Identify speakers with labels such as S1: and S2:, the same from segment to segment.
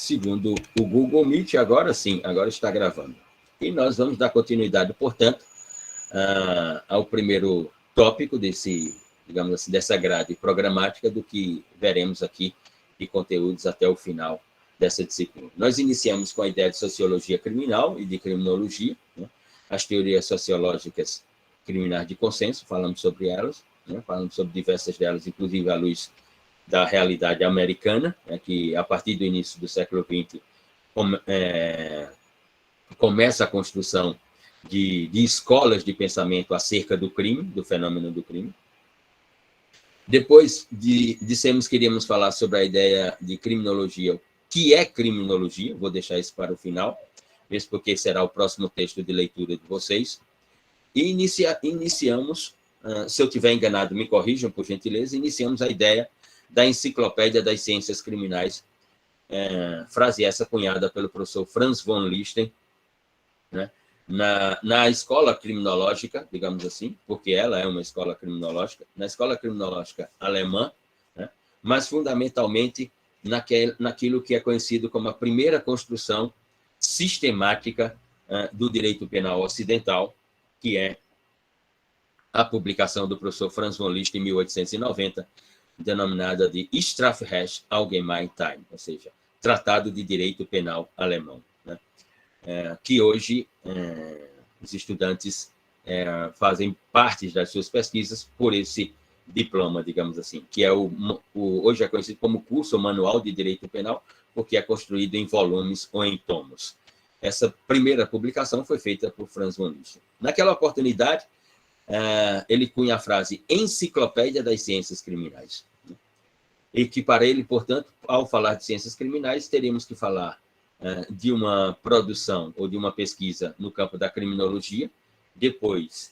S1: segundo o Google Meet, agora sim, agora está gravando. E nós vamos dar continuidade, portanto, ao primeiro tópico desse, digamos assim, dessa grade programática do que veremos aqui de conteúdos até o final dessa disciplina. Nós iniciamos com a ideia de sociologia criminal e de criminologia, né? As teorias sociológicas criminais de consenso, falamos sobre elas, né? Falamos sobre diversas delas, inclusive à luz da realidade americana, né? Que a partir do início do século XX começa a construção de escolas de pensamento acerca do crime, do fenômeno do crime. Depois dissemos que iríamos falar sobre a ideia de criminologia, o que é criminologia, vou deixar isso para o final, mesmo porque será o próximo texto de leitura de vocês. E iniciamos, se eu estiver enganado, me corrijam, por gentileza, iniciamos a ideia da enciclopédia das ciências criminais, frase essa cunhada pelo professor Franz von Liszt, né? Na escola criminológica, digamos assim, porque ela é uma escola criminológica, na escola criminológica alemã, né? Mas fundamentalmente naquilo que é conhecido como a primeira construção sistemática do direito penal ocidental, que é a publicação do professor Franz von Liszt em 1890, denominada de Strafrecht Allgemein, ou seja, Tratado de Direito Penal Alemão, né? Que hoje os estudantes fazem parte das suas pesquisas por esse diploma, digamos assim, que é hoje é conhecido como curso manual de direito penal, porque é construído em volumes ou em tomos. Essa primeira publicação foi feita por Franz von Liszt. Naquela oportunidade, ele cunha a frase enciclopédia das ciências criminais. E que para ele, portanto, ao falar de ciências criminais, teríamos que falar de uma produção ou de uma pesquisa no campo da criminologia, depois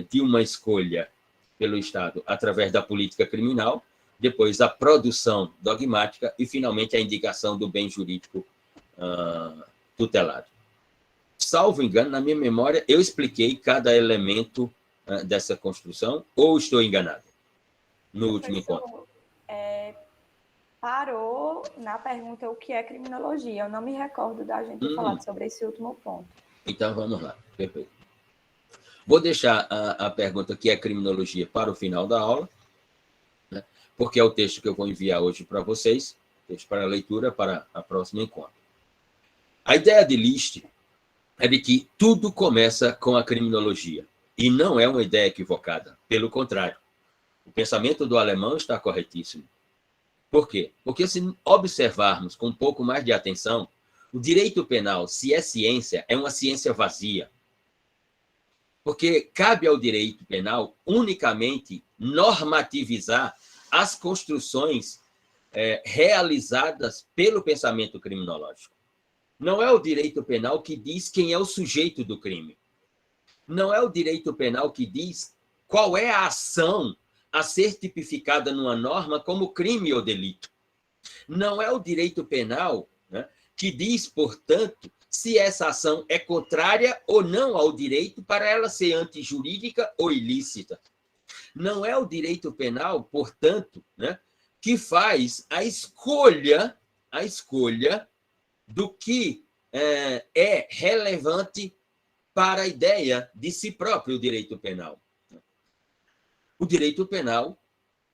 S1: de uma escolha pelo Estado através da política criminal, depois a produção dogmática e, finalmente, a indicação do bem jurídico tutelado. Salvo engano, na minha memória, eu expliquei cada elemento dessa construção, ou estou enganado no último encontro?
S2: Parou na pergunta o que é criminologia. Eu não me recordo da gente ter falado sobre esse último ponto.
S1: Então, vamos lá. Perfeito. Vou deixar a pergunta que é criminologia para o final da aula, né? Porque é o texto que eu vou enviar hoje para vocês, texto para leitura para a próxima encontro. A ideia de Liszt é de que tudo começa com a criminologia, e não é uma ideia equivocada, pelo contrário. O pensamento do alemão está corretíssimo. Por quê? Porque se observarmos com um pouco mais de atenção, o direito penal, se é ciência, é uma ciência vazia. Porque cabe ao direito penal unicamente normativizar as construções realizadas pelo pensamento criminológico. Não é o direito penal que diz quem é o sujeito do crime. Não é o direito penal que diz qual é a ação a ser tipificada numa norma como crime ou delito. Não é o direito penal, né, que diz, portanto, se essa ação é contrária ou não ao direito para ela ser antijurídica ou ilícita. Não é o direito penal, portanto, né, que faz a escolha do que é relevante para a ideia de si próprio direito penal. O direito penal,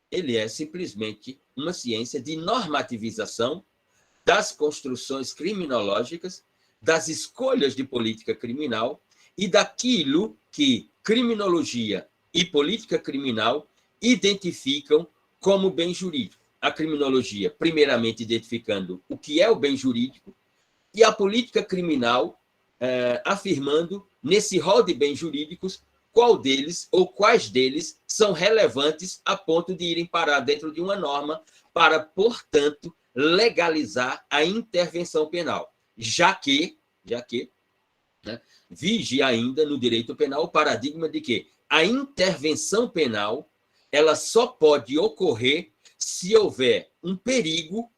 S1: ele é simplesmente uma ciência de normativização das construções criminológicas, das escolhas de política criminal e daquilo que criminologia e política criminal identificam como bem jurídico. A criminologia, primeiramente, identificando o que é o bem jurídico, e a política criminal afirmando, nesse rol de bens jurídicos, qual deles ou quais deles são relevantes a ponto de irem parar dentro de uma norma para, portanto, legalizar a intervenção penal, já que né, vige ainda no direito penal o paradigma de que a intervenção penal ela só pode ocorrer se houver um perigo,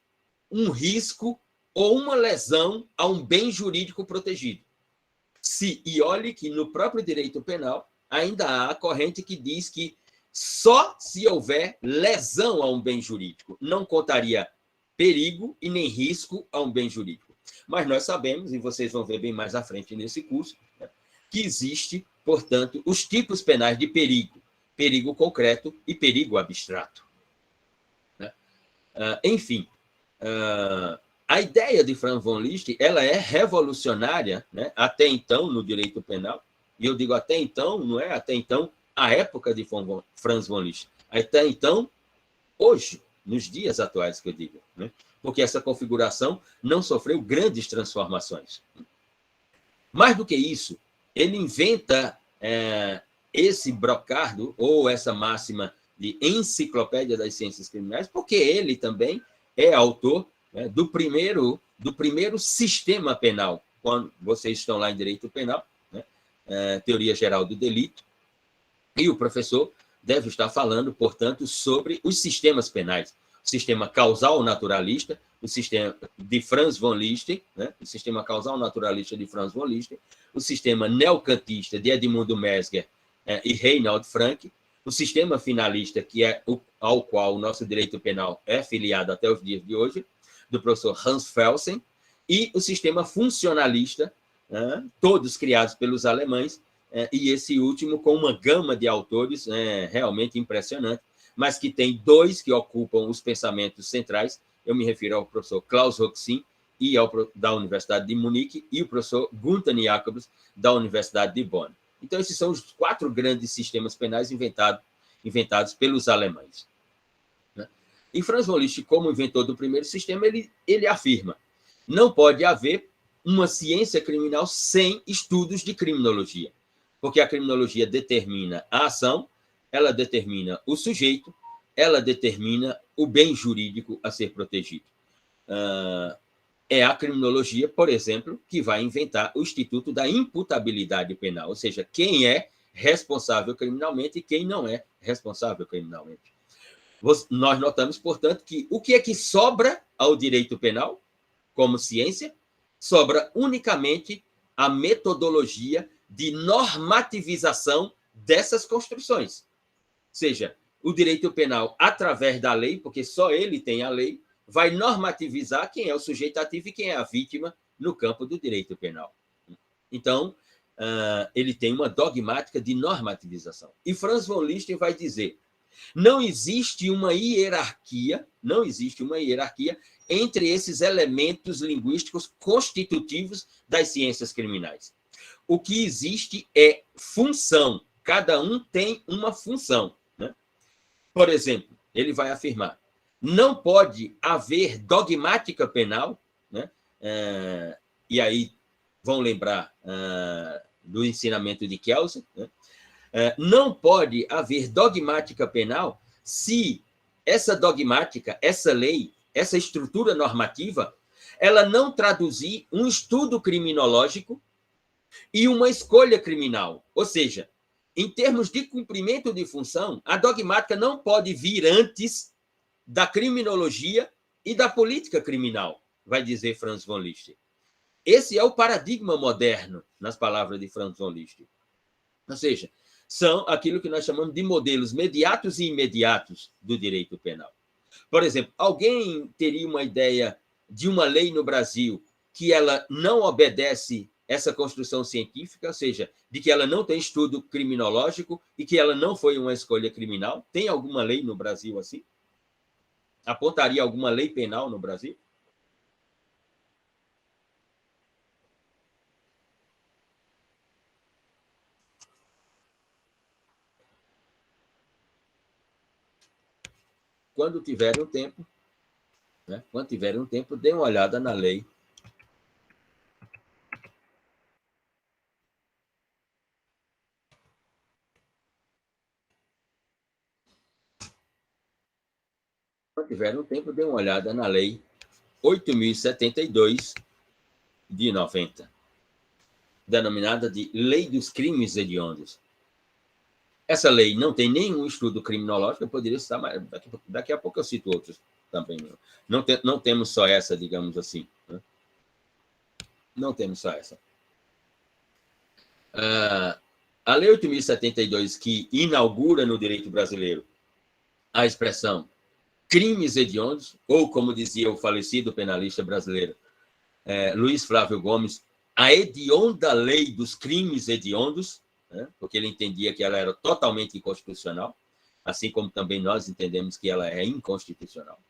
S1: um risco ou uma lesão a um bem jurídico protegido. E olhe que no próprio direito penal ainda há a corrente que diz que só se houver lesão a um bem jurídico. Não contaria perigo e nem risco a um bem jurídico. Mas nós sabemos, e vocês vão ver bem mais à frente nesse curso, né, que existe, portanto, os tipos penais de perigo, perigo concreto e perigo abstrato. Né? Enfim, a ideia de Franz von Liszt, ela é revolucionária, né, até então no direito penal, e eu digo até então, não é até então a época de Franz von Liszt, até então, hoje, nos dias atuais que eu digo, né, porque essa configuração não sofreu grandes transformações. Mais do que isso, ele inventa esse brocardo, ou essa máxima de enciclopédia das ciências criminais, porque ele também é autor, né, do primeiro sistema penal. Quando vocês estão lá em direito penal, né, teoria geral do delito, e o professor deve estar falando, portanto, sobre os sistemas penais. O sistema causal naturalista, o sistema de Franz von Liszt, né, o sistema causal naturalista de Franz von Liszt, o sistema neocantista de Edmundo Mesger e Reinhold Frank, o sistema finalista, que é ao qual o nosso direito penal é filiado até os dias de hoje, do professor Hans Felsen, e o sistema funcionalista, todos criados pelos alemães, e esse último com uma gama de autores realmente impressionante, mas que tem dois que ocupam os pensamentos centrais. Eu me refiro ao professor Klaus Roxin, da Universidade de Munique, e o professor Gunther Jacobs, da Universidade de Bonn. Então, esses são os 4 grandes sistemas penais inventados pelos alemães. E Franz von Liszt, como inventor do primeiro sistema, ele afirma: não pode haver uma ciência criminal sem estudos de criminologia, porque a criminologia determina a ação, ela determina o sujeito, ela determina o bem jurídico a ser protegido. É a criminologia, por exemplo, que vai inventar o instituto da imputabilidade penal, ou seja, quem é responsável criminalmente e quem não é responsável criminalmente. Nós notamos, portanto, que o que é que sobra ao direito penal, como ciência? Sobra unicamente a metodologia de normativização dessas construções. Ou seja, o direito penal, através da lei, porque só ele tem a lei, vai normativizar quem é o sujeito ativo e quem é a vítima no campo do direito penal. Então, ele tem uma dogmática de normativização. E Franz von Liszt vai dizer: não existe uma hierarquia entre esses elementos linguísticos constitutivos das ciências criminais. O que existe é função. Cada um tem uma função. Né? Por exemplo, ele vai afirmar: não pode haver dogmática penal, né? E aí vão lembrar do ensinamento de Kelsen, né? Não pode haver dogmática penal se essa dogmática, essa lei, essa estrutura normativa, ela não traduzir um estudo criminológico e uma escolha criminal. Ou seja, em termos de cumprimento de função, a dogmática não pode vir antes da criminologia e da política criminal, vai dizer Franz von Liszt. Esse é o paradigma moderno, nas palavras de Franz von Liszt. Ou seja, são aquilo que nós chamamos de modelos mediatos e imediatos do direito penal. Por exemplo, alguém teria uma ideia de uma lei no Brasil que ela não obedece essa construção científica, ou seja, de que ela não tem estudo criminológico e que ela não foi uma escolha criminal? Tem alguma lei no Brasil assim? Apontaria alguma lei penal no Brasil? Quando tiverem um tempo, né? Quando tiverem um tempo, dê uma olhada na lei. Quando tiverem um tempo, dê uma olhada na lei 8.072 de 90, denominada de Lei dos Crimes Hediondos. Essa lei não tem nenhum estudo criminológico, eu poderia citar, mas daqui a pouco eu cito outros também. Não temos só essa, digamos assim. Né? Não temos só essa. A Lei 8.072, que inaugura no direito brasileiro a expressão crimes hediondos, ou, como dizia o falecido penalista brasileiro Luiz Flávio Gomes, a hedionda lei dos crimes hediondos, né? Porque ele entendia que ela era totalmente inconstitucional, assim como também nós entendemos que ela é inconstitucional.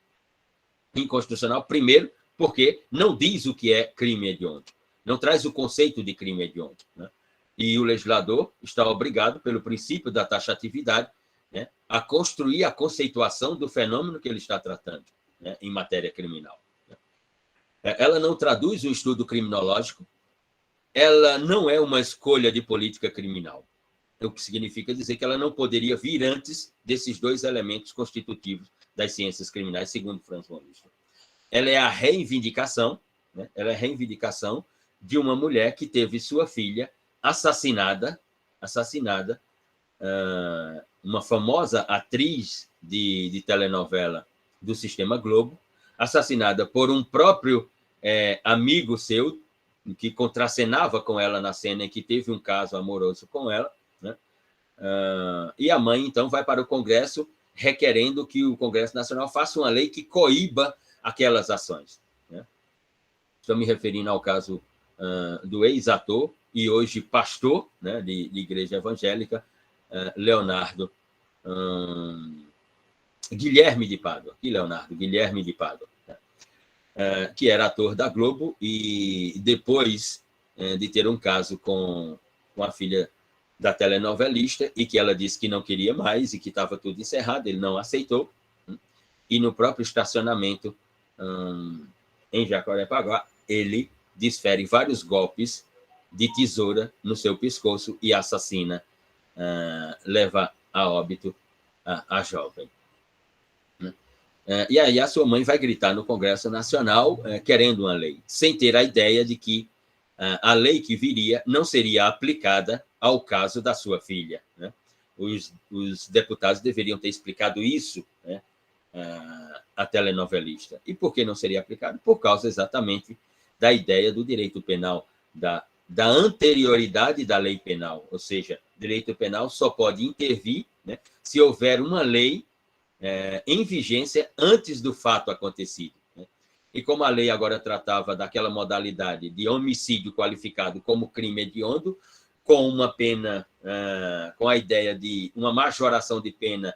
S1: Inconstitucional, primeiro, porque não diz o que é crime hediondo, não traz o conceito de crime hediondo, né? E o legislador está obrigado, pelo princípio da taxatividade, né, a construir a conceituação do fenômeno que ele está tratando, né, em matéria criminal. Ela não traduz um estudo criminológico, ela não é uma escolha de política criminal, o que significa dizer que ela não poderia vir antes desses dois elementos constitutivos das ciências criminais, segundo Franz von Liszt. Ela é a reivindicação, né, ela é a reivindicação de uma mulher que teve sua filha assassinada, uma famosa atriz de telenovela do Sistema Globo, assassinada por um próprio amigo seu, que contracenava com ela na cena e que teve um caso amoroso com ela, né? E a mãe, então, vai para o Congresso requerendo que o Congresso Nacional faça uma lei que coíba aquelas ações, né? Estou me referindo ao caso do ex-ator e hoje pastor, né, de igreja evangélica, Leonardo Guilherme de Pádua, que era ator da Globo e depois de ter um caso com a filha da telenovelista e que ela disse que não queria mais e que estava tudo encerrado, ele não aceitou, e no próprio estacionamento em Jacarepaguá, ele desfere vários golpes de tesoura no seu pescoço e assassina, leva a óbito a jovem. E aí a sua mãe vai gritar no Congresso Nacional querendo uma lei, sem ter a ideia de que a lei que viria não seria aplicada ao caso da sua filha, né? Os deputados deveriam ter explicado isso, né, a telenovelista. E por que não seria aplicado? Por causa exatamente da ideia do direito penal, da anterioridade da lei penal, ou seja, direito penal só pode intervir, né, se houver uma lei em vigência antes do fato acontecido, né? E como a lei agora tratava daquela modalidade de homicídio qualificado como crime hediondo, com uma pena, com a ideia de uma majoração de pena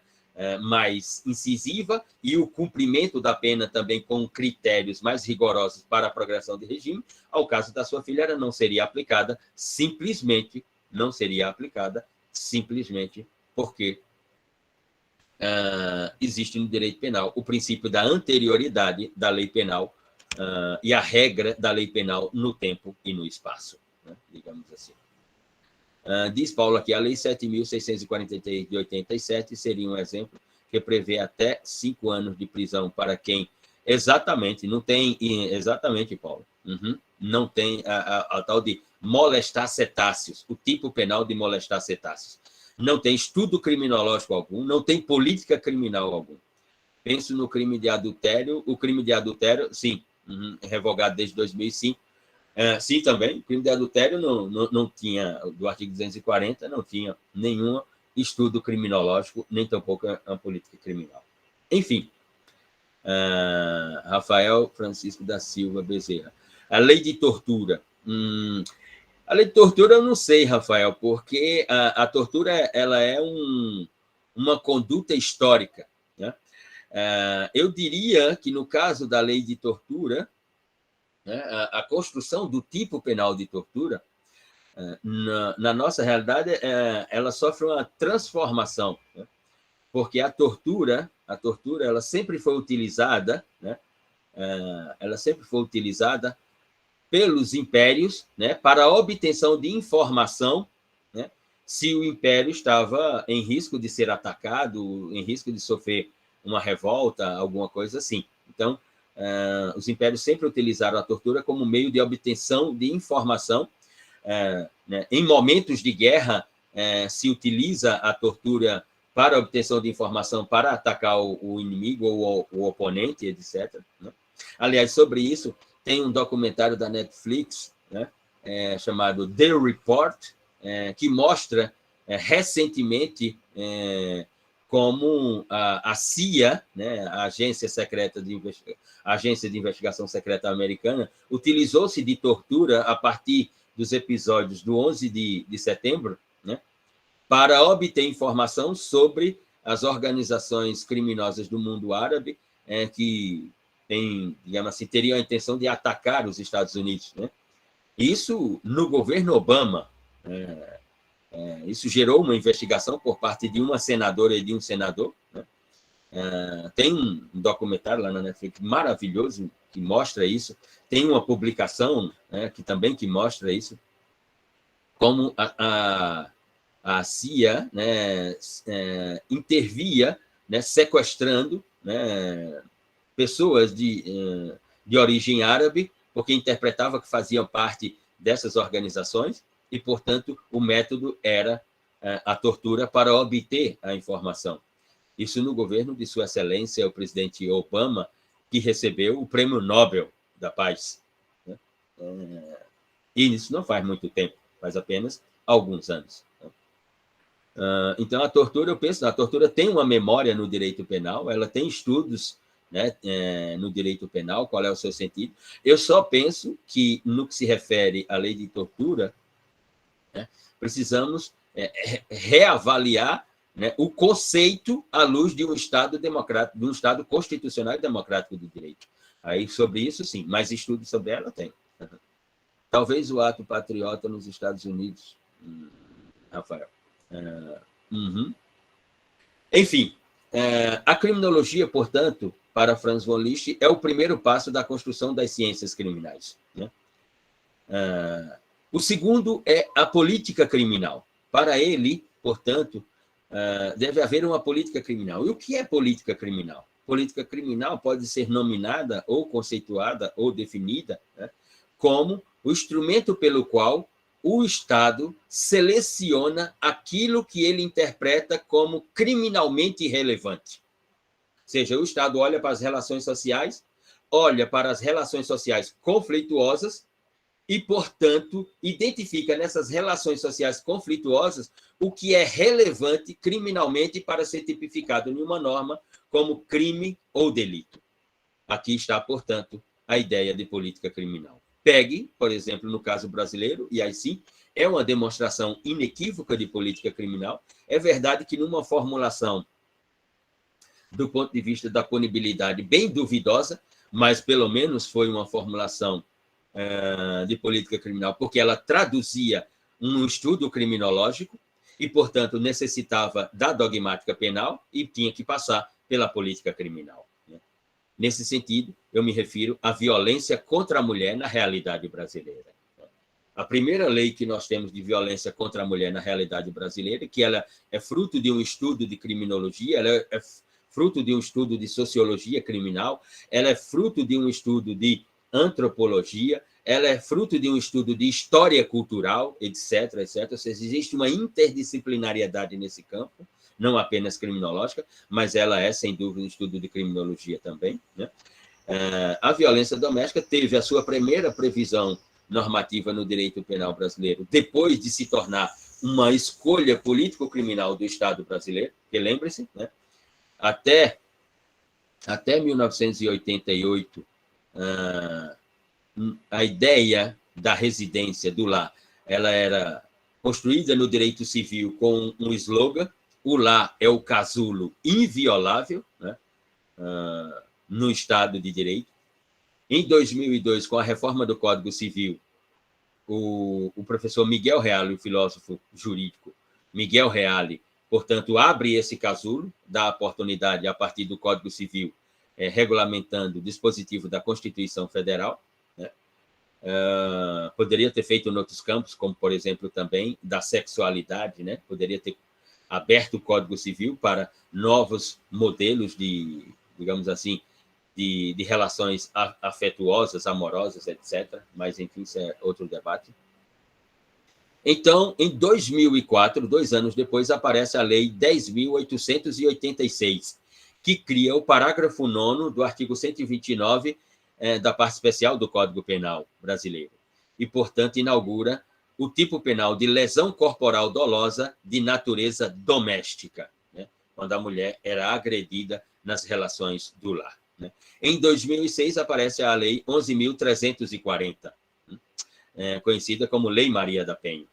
S1: mais incisiva e o cumprimento da pena também com critérios mais rigorosos para a progressão de regime, ao caso da sua filha, ela não seria aplicada, simplesmente porque existe no direito penal o princípio da anterioridade da lei penal e a regra da lei penal no tempo e no espaço, né, digamos assim. Diz Paulo aqui, a Lei 7.643 de 87 seria um exemplo que prevê até 5 anos de prisão para quem... Exatamente, não tem... Exatamente, Paulo. Não tem a tal de molestar cetáceos, o tipo penal de molestar cetáceos. Não tem estudo criminológico algum, não tem política criminal algum. Penso no crime de adultério. O crime de adultério, sim, revogado desde 2005. Sim, também, o crime de adultério não tinha, do artigo 240, não tinha nenhum estudo criminológico, nem tampouco uma política criminal. Enfim, Rafael Francisco da Silva Bezerra. A lei de tortura. A lei de tortura eu não sei, Rafael, porque a tortura ela é uma conduta histórica, né? Eu diria que, no caso da lei de tortura, a construção do tipo penal de tortura, na nossa realidade, ela sofre uma transformação, né? Porque a tortura ela sempre foi utilizada, né? Ela sempre foi utilizada pelos impérios, né, para a obtenção de informação, né, se o império estava em risco de ser atacado, em risco de sofrer uma revolta, alguma coisa assim. Então, os impérios sempre utilizaram a tortura como meio de obtenção de informação. Né, em momentos de guerra, se utiliza a tortura para a obtenção de informação para atacar o inimigo ou o oponente, etc., né? Aliás, sobre isso, tem um documentário da Netflix, né, chamado The Report, que mostra recentemente como a CIA, né, a Agência de Investigação Secreta Americana, utilizou-se de tortura a partir dos episódios do 11 de setembro, né, para obter informação sobre as organizações criminosas do mundo árabe que digamos assim, teriam a intenção de atacar os Estados Unidos, né? Isso no governo Obama. Isso gerou uma investigação por parte de uma senadora e de um senador, né? Tem um documentário lá na Netflix maravilhoso que mostra isso. Tem uma publicação, né, que mostra isso, como a CIA, né, intervia, né, sequestrando, né, pessoas de origem árabe, porque interpretava que faziam parte dessas organizações, e, portanto, o método era a tortura para obter a informação. Isso no governo de Sua Excelência, o presidente Obama, que recebeu o Prêmio Nobel da Paz. E isso não faz muito tempo, faz apenas alguns anos. Então, a tortura, eu penso, a tortura tem uma memória no direito penal, ela tem estudos, né, no direito penal, qual é o seu sentido. Eu só penso que, no que se refere à lei de tortura, né, precisamos reavaliar, né, o conceito à luz de um Estado democrático, de um Estado constitucional e democrático de direito. Aí, sobre isso, sim, mas estudos sobre ela tem. Talvez o ato patriota nos Estados Unidos, Rafael. Enfim, a criminologia, portanto, para Franz von Liszt, é o primeiro passo da construção das ciências criminais, né? O segundo é a política criminal. Para ele, portanto, deve haver uma política criminal. E o que é política criminal? Política criminal pode ser nominada, ou conceituada, ou definida, né, como o instrumento pelo qual o Estado seleciona aquilo que ele interpreta como criminalmente relevante. Ou seja, o Estado olha para as relações sociais, olha para as relações sociais conflituosas e, portanto, identifica nessas relações sociais conflituosas o que é relevante criminalmente para ser tipificado em uma norma como crime ou delito. Aqui está, portanto, a ideia de política criminal. Pegue, por exemplo, no caso brasileiro, e aí sim, é uma demonstração inequívoca de política criminal. É verdade que numa formulação, do ponto de vista da punibilidade, bem duvidosa, mas pelo menos foi uma formulação de política criminal, porque ela traduzia um estudo criminológico e, portanto, necessitava da dogmática penal e tinha que passar pela política criminal. Nesse sentido, eu me refiro à violência contra a mulher na realidade brasileira. A primeira lei que nós temos de violência contra a mulher na realidade brasileira, que ela é fruto de um estudo de criminologia, ela é fruto de um estudo de sociologia criminal, ela é fruto de um estudo de antropologia, ela é fruto de um estudo de história cultural, etc., etc. Ou seja, existe uma interdisciplinariedade nesse campo, não apenas criminológica, mas ela é, sem dúvida, um estudo de criminologia também, né? A violência doméstica teve a sua primeira previsão normativa no direito penal brasileiro, depois de se tornar uma escolha político-criminal do Estado brasileiro, que lembre-se, né? Até 1988, a ideia da residência, do lar, ela era construída no direito civil com um slogan: o lar é o casulo inviolável, né, no Estado de Direito. Em 2002, com a reforma do Código Civil, o professor Miguel Reale, o filósofo jurídico Miguel Reale, portanto, abre esse casulo, dá a oportunidade, a partir do Código Civil, regulamentando o dispositivo da Constituição Federal, né? Poderia ter feito em outros campos, como, por exemplo, também da sexualidade, né? Poderia ter aberto o Código Civil para novos modelos de, digamos assim, de relações afetuosas, amorosas, etc. Mas, enfim, isso é outro debate. Então, em 2004, 2 anos depois, aparece a Lei 10.886, que cria o parágrafo 9º do artigo 129 da parte especial do Código Penal brasileiro. E, portanto, inaugura o tipo penal de lesão corporal dolosa de natureza doméstica, né? quando a mulher era agredida nas relações do lar. Em 2006, aparece a Lei 11.340, conhecida como Lei Maria da Penha.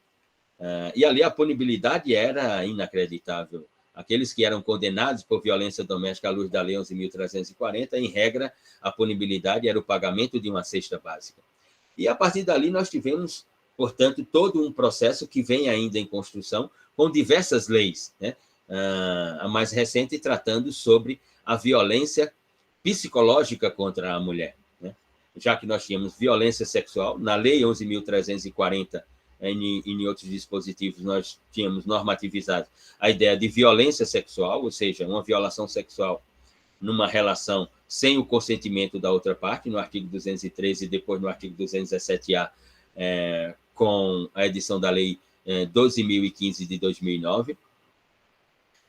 S1: E ali a punibilidade era inacreditável. Aqueles que eram condenados por violência doméstica à luz da Lei 11.340, em regra, a punibilidade era o pagamento de uma cesta básica. E, a partir dali, nós tivemos, portanto, todo um processo que vem ainda em construção, com diversas leis, a mais recente tratando sobre a violência psicológica contra a mulher. Já que nós tínhamos violência sexual, na Lei 11.340, em outros dispositivos, nós tínhamos normativizado a ideia de violência sexual, ou seja, uma violação sexual numa relação sem o consentimento da outra parte, no artigo 213 e depois no artigo 217-A, com a edição da Lei 12.015 de 2009.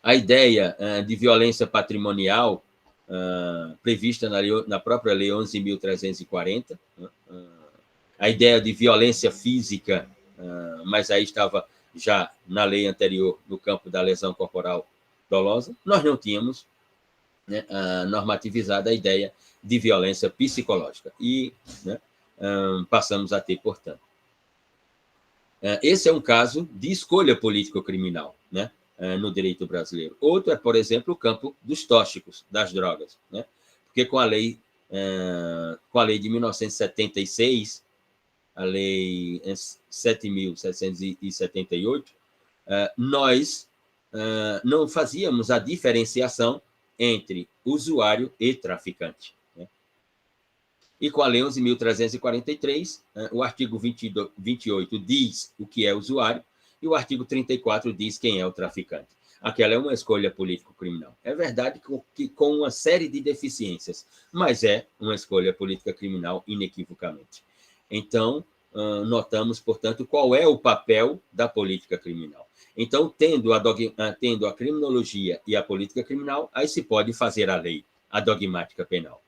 S1: A ideia de violência patrimonial, prevista na própria Lei 11.340, a ideia de violência física, mas aí estava já na lei anterior, no campo da lesão corporal dolosa. Nós não tínhamos normativizada a ideia de violência psicológica, e passamos a ter, portanto. Esse é um caso de escolha político-criminal, no direito brasileiro. Outro é, por exemplo, o campo dos tóxicos, das drogas, porque com a lei de 1976, a Lei 7.778, nós não fazíamos a diferenciação entre usuário e traficante. E com a Lei 11.343, o artigo 28 diz o que é usuário, e o artigo 34 diz quem é o traficante. Aquela é uma escolha político-criminal. É verdade que com uma série de deficiências, mas é uma escolha política-criminal inequivocamente. Então, notamos, portanto, qual é o papel da política criminal. Então, tendo a criminologia e a política criminal, aí se pode fazer a lei, a dogmática penal.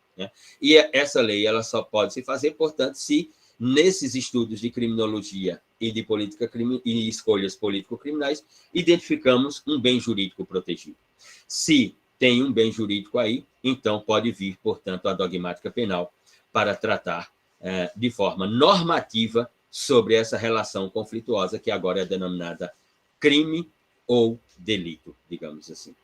S1: E essa lei ela só pode se fazer, portanto, se nesses estudos de criminologia e de política e escolhas político-criminais identificamos um bem jurídico protegido. Se tem um bem jurídico aí, então pode vir, portanto, a dogmática penal para tratar de forma normativa sobre essa relação conflituosa que agora é denominada crime ou delito, digamos assim.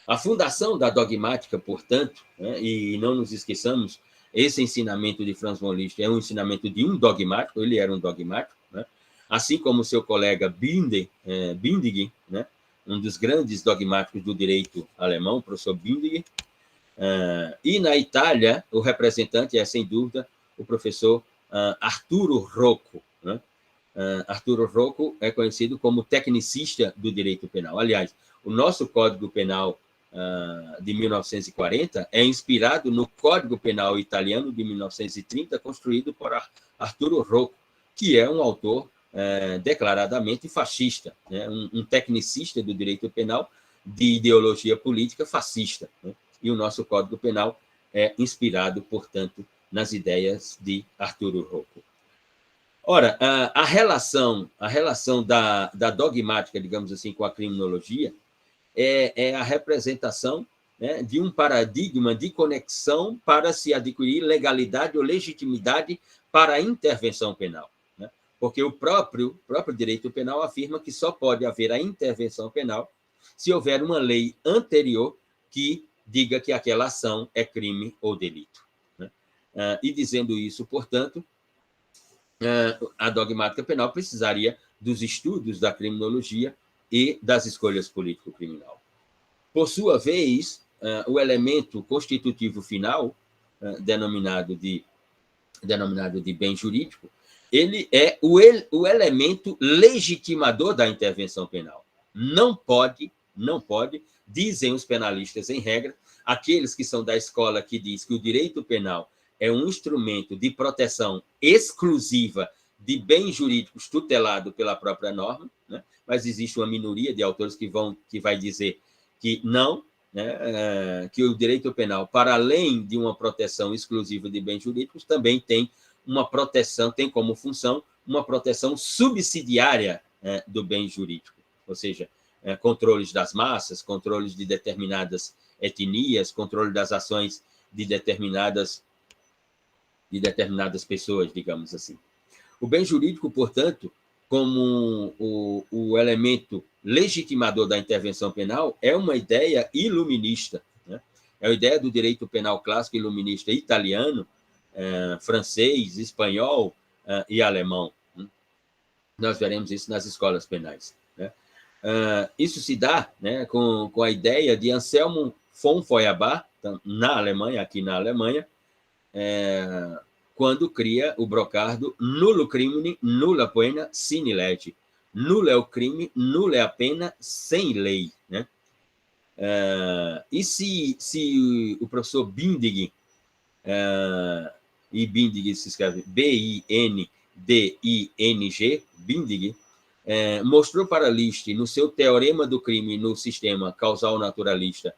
S1: A fundação da dogmática, portanto, e não nos esqueçamos, esse ensinamento de Franz von Liszt é um ensinamento de um dogmático, ele era um dogmático, assim como seu colega Bindig, um dos grandes dogmáticos do direito alemão, o professor Bindig. E na Itália, o representante é, sem dúvida, o professor Arturo Rocco. Arturo Rocco é conhecido como tecnicista do direito penal. Aliás, o nosso Código Penal de 1940 é inspirado no Código Penal italiano de 1930, construído por Arturo Rocco, que é um autor declaradamente fascista, um tecnicista do direito penal de ideologia política fascista. E o nosso Código Penal é inspirado, portanto, nas ideias de Arturo Rocco. Ora, a relação da dogmática, digamos assim, com a criminologia é a representação de um paradigma de conexão para se adquirir legalidade ou legitimidade para a intervenção penal. Porque o próprio direito penal afirma que só pode haver a intervenção penal se houver uma lei anterior que diga que aquela ação é crime ou delito. E dizendo isso, portanto, a dogmática penal precisaria dos estudos da criminologia e das escolhas político-criminal. Por sua vez, o elemento constitutivo final, denominado de bem jurídico, ele é o elemento legitimador da intervenção penal. Não pode, dizem os penalistas em regra, aqueles que são da escola que diz que o direito penal é um instrumento de proteção exclusiva de bens jurídicos tutelado pela própria norma, mas existe uma minoria de autores que vai dizer que não, que o direito penal, para além de uma proteção exclusiva de bens jurídicos, também tem uma proteção, tem como função uma proteção subsidiária do bem jurídico, ou seja, controles das massas, controles de determinadas etnias, controle das ações de determinadas pessoas, digamos assim. O bem jurídico, portanto, como o elemento legitimador da intervenção penal, é uma ideia iluminista, né? É a ideia do direito penal clássico iluminista italiano, francês, espanhol e alemão. Nós veremos isso nas escolas penais, né? Isso se dá, né, com a ideia de Anselmo von Feuerbach, na Alemanha, aqui na Alemanha, quando cria o brocardo nulo crimine, nulla pena, sine lege. Nulo é o crime, nula é a pena, sem lei, né? E se o professor Bindig, e Bindig se escreve Binding, Bindig, mostrou para List, no seu Teorema do Crime no Sistema Causal Naturalista,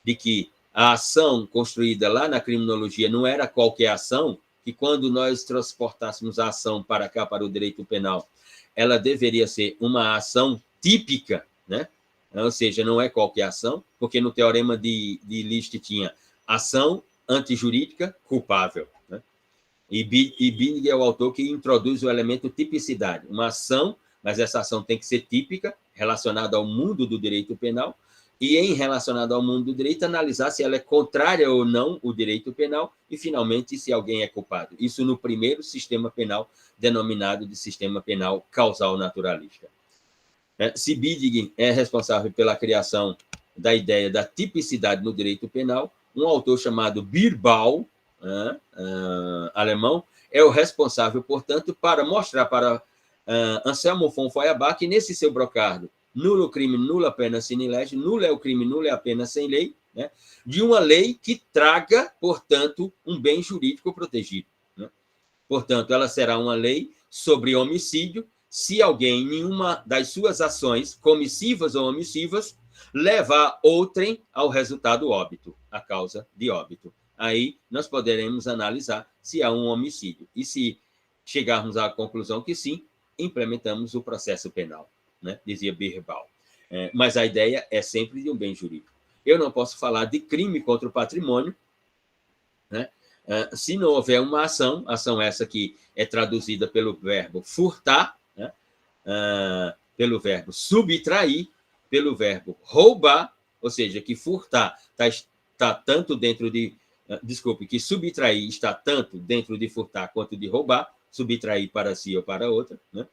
S1: de que a ação construída lá na criminologia não era qualquer ação, que quando nós transportássemos a ação para cá, para o direito penal, ela deveria ser uma ação típica, né? Ou seja, não é qualquer ação, porque no Teorema de List tinha ação antijurídica culpável, né? E Bindig é o autor que introduz o elemento tipicidade, uma ação, mas essa ação tem que ser típica, relacionada ao mundo do direito penal, e em relacionado ao mundo do direito, analisar se ela é contrária ou não ao direito penal e, finalmente, se alguém é culpado. Isso no primeiro sistema penal, denominado de sistema penal causal naturalista. Se Bindig é responsável pela criação da ideia da tipicidade no direito penal, um autor chamado Bierbaum, alemão, é o responsável, portanto, para mostrar para Anselmo von Feuerbach que, nesse seu brocardo, nulo crime, nula pena, sine lege, nulo é o crime, nula é a pena, sem lei, né? De uma lei que traga, portanto, um bem jurídico protegido, né? Portanto, ela será uma lei sobre homicídio se alguém, em uma das suas ações, comissivas ou omissivas, levar outrem ao resultado óbito, a causa de óbito. Aí nós poderemos analisar se há um homicídio. E se chegarmos à conclusão que sim, implementamos o processo penal, né? Dizia Bierbaum. Mas a ideia é sempre de um bem jurídico. Eu não posso falar de crime contra o patrimônio, né? Se não houver uma ação essa que é traduzida pelo verbo furtar, né? Pelo verbo subtrair, pelo verbo roubar, ou seja, que furtar está tanto dentro de... Desculpe, que subtrair está tanto dentro de furtar quanto de roubar, subtrair para si ou para outra, né?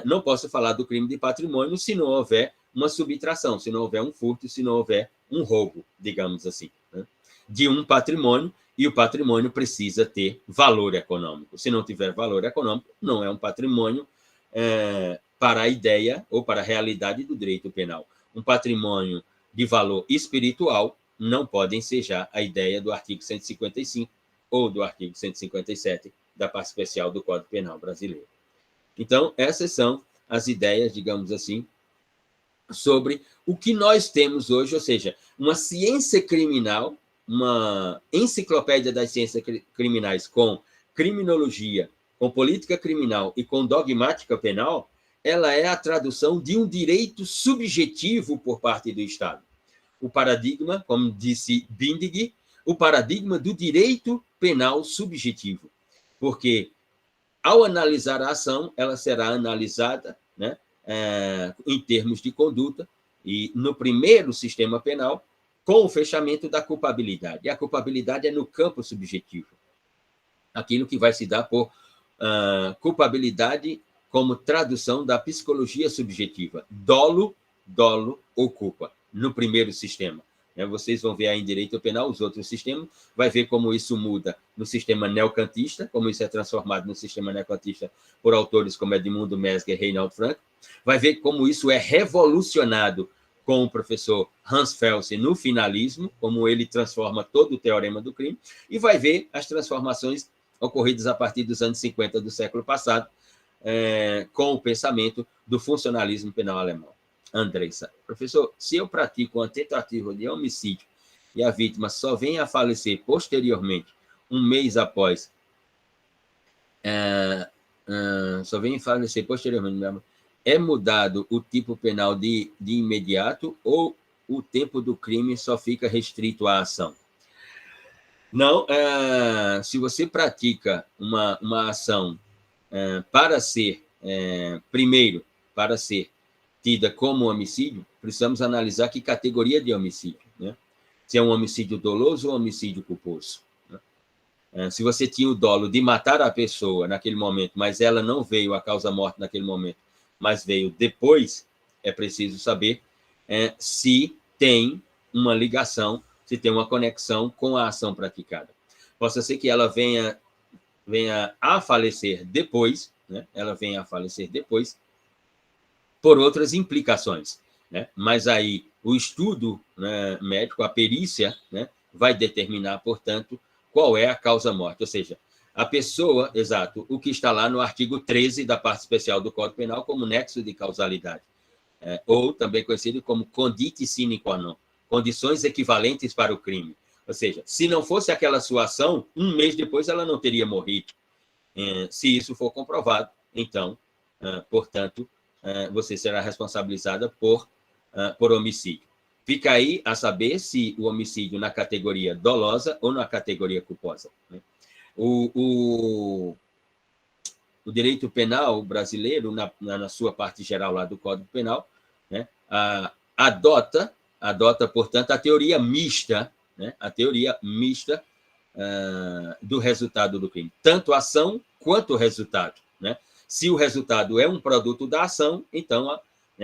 S1: Não posso falar do crime de patrimônio se não houver uma subtração, se não houver um furto, se não houver um roubo, digamos assim, né? De um patrimônio, e o patrimônio precisa ter valor econômico. Se não tiver valor econômico, não é um patrimônio para a ideia ou para a realidade do direito penal. Um patrimônio de valor espiritual não pode ensejar a ideia do artigo 155 ou do artigo 157 da parte especial do Código Penal brasileiro. Então, essas são as ideias, digamos assim, sobre o que nós temos hoje, ou seja, uma ciência criminal, uma enciclopédia das ciências criminais com criminologia, com política criminal e com dogmática penal, ela é a tradução de um direito subjetivo por parte do Estado. O paradigma, como disse Bindig, o paradigma do direito penal subjetivo, porque ao analisar a ação, ela será analisada, né, em termos de conduta, e no primeiro sistema penal, com o fechamento da culpabilidade. E a culpabilidade é no campo subjetivo. Aquilo que vai se dar por culpabilidade como tradução da psicologia subjetiva. Dolo ou culpa, no primeiro sistema. Vocês vão ver aí em direito penal os outros sistemas, vai ver como isso muda no sistema neocantista, como isso é transformado no sistema neocantista por autores como Edmundo Mesger e Reinaldo Franco, vai ver como isso é revolucionado com o professor Hans Felsing no finalismo, como ele transforma todo o teorema do crime, e vai ver as transformações ocorridas a partir dos anos 50 do século passado, com o pensamento do funcionalismo penal alemão. Andressa, professor, se eu pratico uma tentativa de homicídio e a vítima só vem a falecer posteriormente, um mês após, só vem a falecer posteriormente, é mudado o tipo penal de imediato ou o tempo do crime só fica restrito à ação? Não, se você pratica uma ação para ser, primeiro, para ser tida como homicídio, precisamos analisar que categoria de homicídio, né? Se é um homicídio doloso ou homicídio culposo. Né? Se você tinha o dolo de matar a pessoa naquele momento, mas ela não veio a causa-morte naquele momento, mas veio depois, é preciso saber se tem uma ligação, se tem uma conexão com a ação praticada. Possa ser que ela venha a falecer depois, né? Ela venha a falecer depois, por outras implicações, né? Mas aí o estudo, né, médico, a perícia, né, vai determinar, portanto, qual é a causa-morte, ou seja, a pessoa, exato, o que está lá no artigo 13 da parte especial do Código Penal como nexo de causalidade, ou também conhecido como condite sine qua non, condições equivalentes para o crime. Ou seja, se não fosse aquela sua ação, um mês depois ela não teria morrido. Se isso for comprovado, então, portanto, você será responsabilizada por homicídio. Fica aí a saber se o homicídio na categoria dolosa ou na categoria culposa. Né? O direito penal brasileiro, na sua parte geral lá do Código Penal, né, adota, portanto, a teoria mista, né, do resultado do crime, tanto a ação quanto o resultado. Né? Se o resultado é um produto da ação, então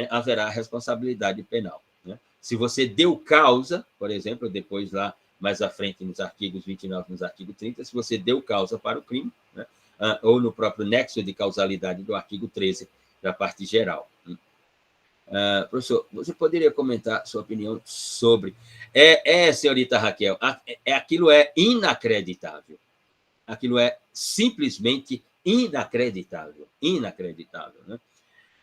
S1: haverá responsabilidade penal. Né? Se você deu causa, por exemplo, depois lá mais à frente nos artigos 29, nos artigos 30, se você deu causa para o crime, né? Ou no próprio nexo de causalidade do artigo 13 da parte geral. Professor, você poderia comentar sua opinião sobre... senhorita Raquel, aquilo é inacreditável. Aquilo é simplesmente inacreditável. Inacreditável, né?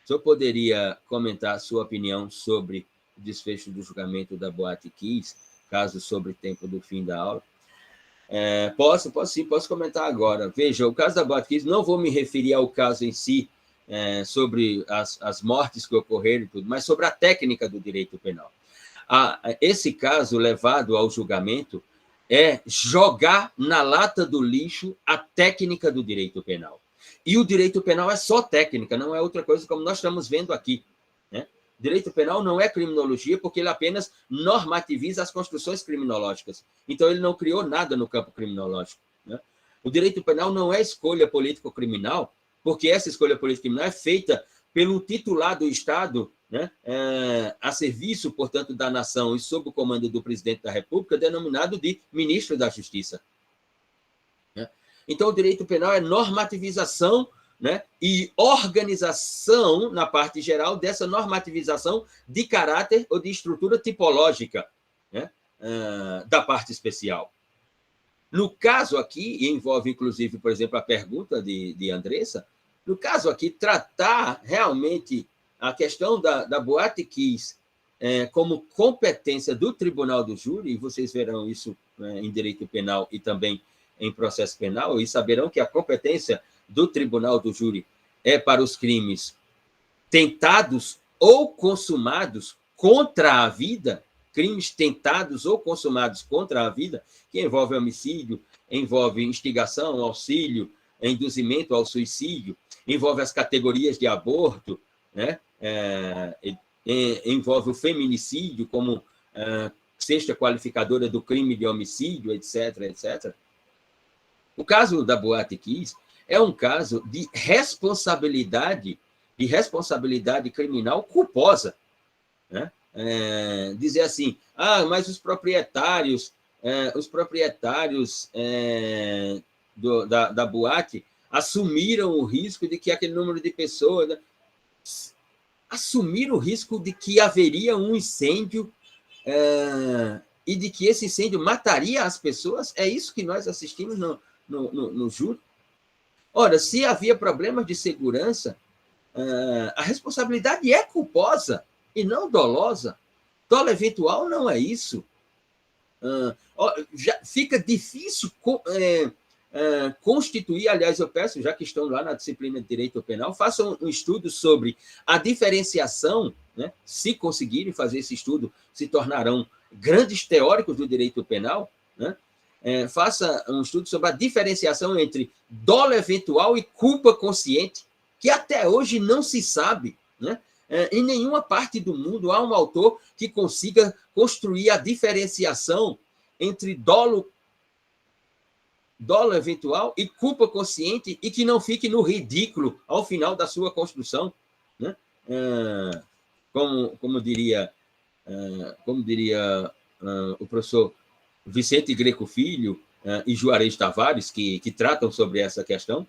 S1: O senhor poderia comentar sua opinião sobre o desfecho do julgamento da Boate Kiss, caso sobre o tempo do fim da aula? Posso comentar agora. Veja, o caso da Boate Kiss, não vou me referir ao caso em si, sobre as mortes que ocorreram e tudo, mas sobre a técnica do direito penal. Esse caso levado ao julgamento é jogar na lata do lixo a técnica do direito penal. E o direito penal é só técnica, não é outra coisa, como nós estamos vendo aqui. Né? Direito penal não é criminologia, porque ele apenas normativiza as construções criminológicas. Então, ele não criou nada no campo criminológico. Né? O direito penal não é escolha político-criminal, porque essa escolha político-criminal é feita pelo titular do Estado, né, a serviço, portanto, da nação e sob o comando do presidente da República, denominado de ministro da Justiça. Né? Então, o direito penal é normativização, né, e organização, na parte geral, dessa normativização de caráter ou de estrutura tipológica, né, da parte especial. No caso aqui, e envolve, inclusive, por exemplo, a pergunta de Andressa, no caso aqui, tratar realmente a questão da Boate Kiss como competência do tribunal do júri, e vocês verão isso em direito penal e também em processo penal, e saberão que a competência do tribunal do júri é para os crimes tentados ou consumados contra a vida, crimes tentados ou consumados contra a vida, que envolve homicídio, envolve instigação, auxílio, induzimento ao suicídio, envolve as categorias de aborto, né? Envolve o feminicídio como sexta qualificadora do crime de homicídio, etc., etc. O caso da Boate Kiss é um caso de responsabilidade criminal culposa. Né? Dizer assim, mas os proprietários da boate assumiram o risco de que aquele número de pessoas... Né? Assumiram o risco de que haveria um incêndio e de que esse incêndio mataria as pessoas? É isso que nós assistimos no júri? Ora, se havia problemas de segurança, a responsabilidade é culposa e não dolosa. Dolo eventual não é isso. Já fica difícil constituir, aliás, eu peço, já que estão lá na disciplina de Direito Penal, façam um estudo sobre a diferenciação, né? Se conseguirem fazer esse estudo, se tornarão grandes teóricos do direito penal, né? Faça um estudo sobre a diferenciação entre dolo eventual e culpa consciente, que até hoje não se sabe, né? Em nenhuma parte do mundo há um autor que consiga construir a diferenciação entre dolo eventual e culpa consciente e que não fique no ridículo ao final da sua construção, né? Como diria o professor Vicente Greco Filho e Juarez Tavares, que tratam sobre essa questão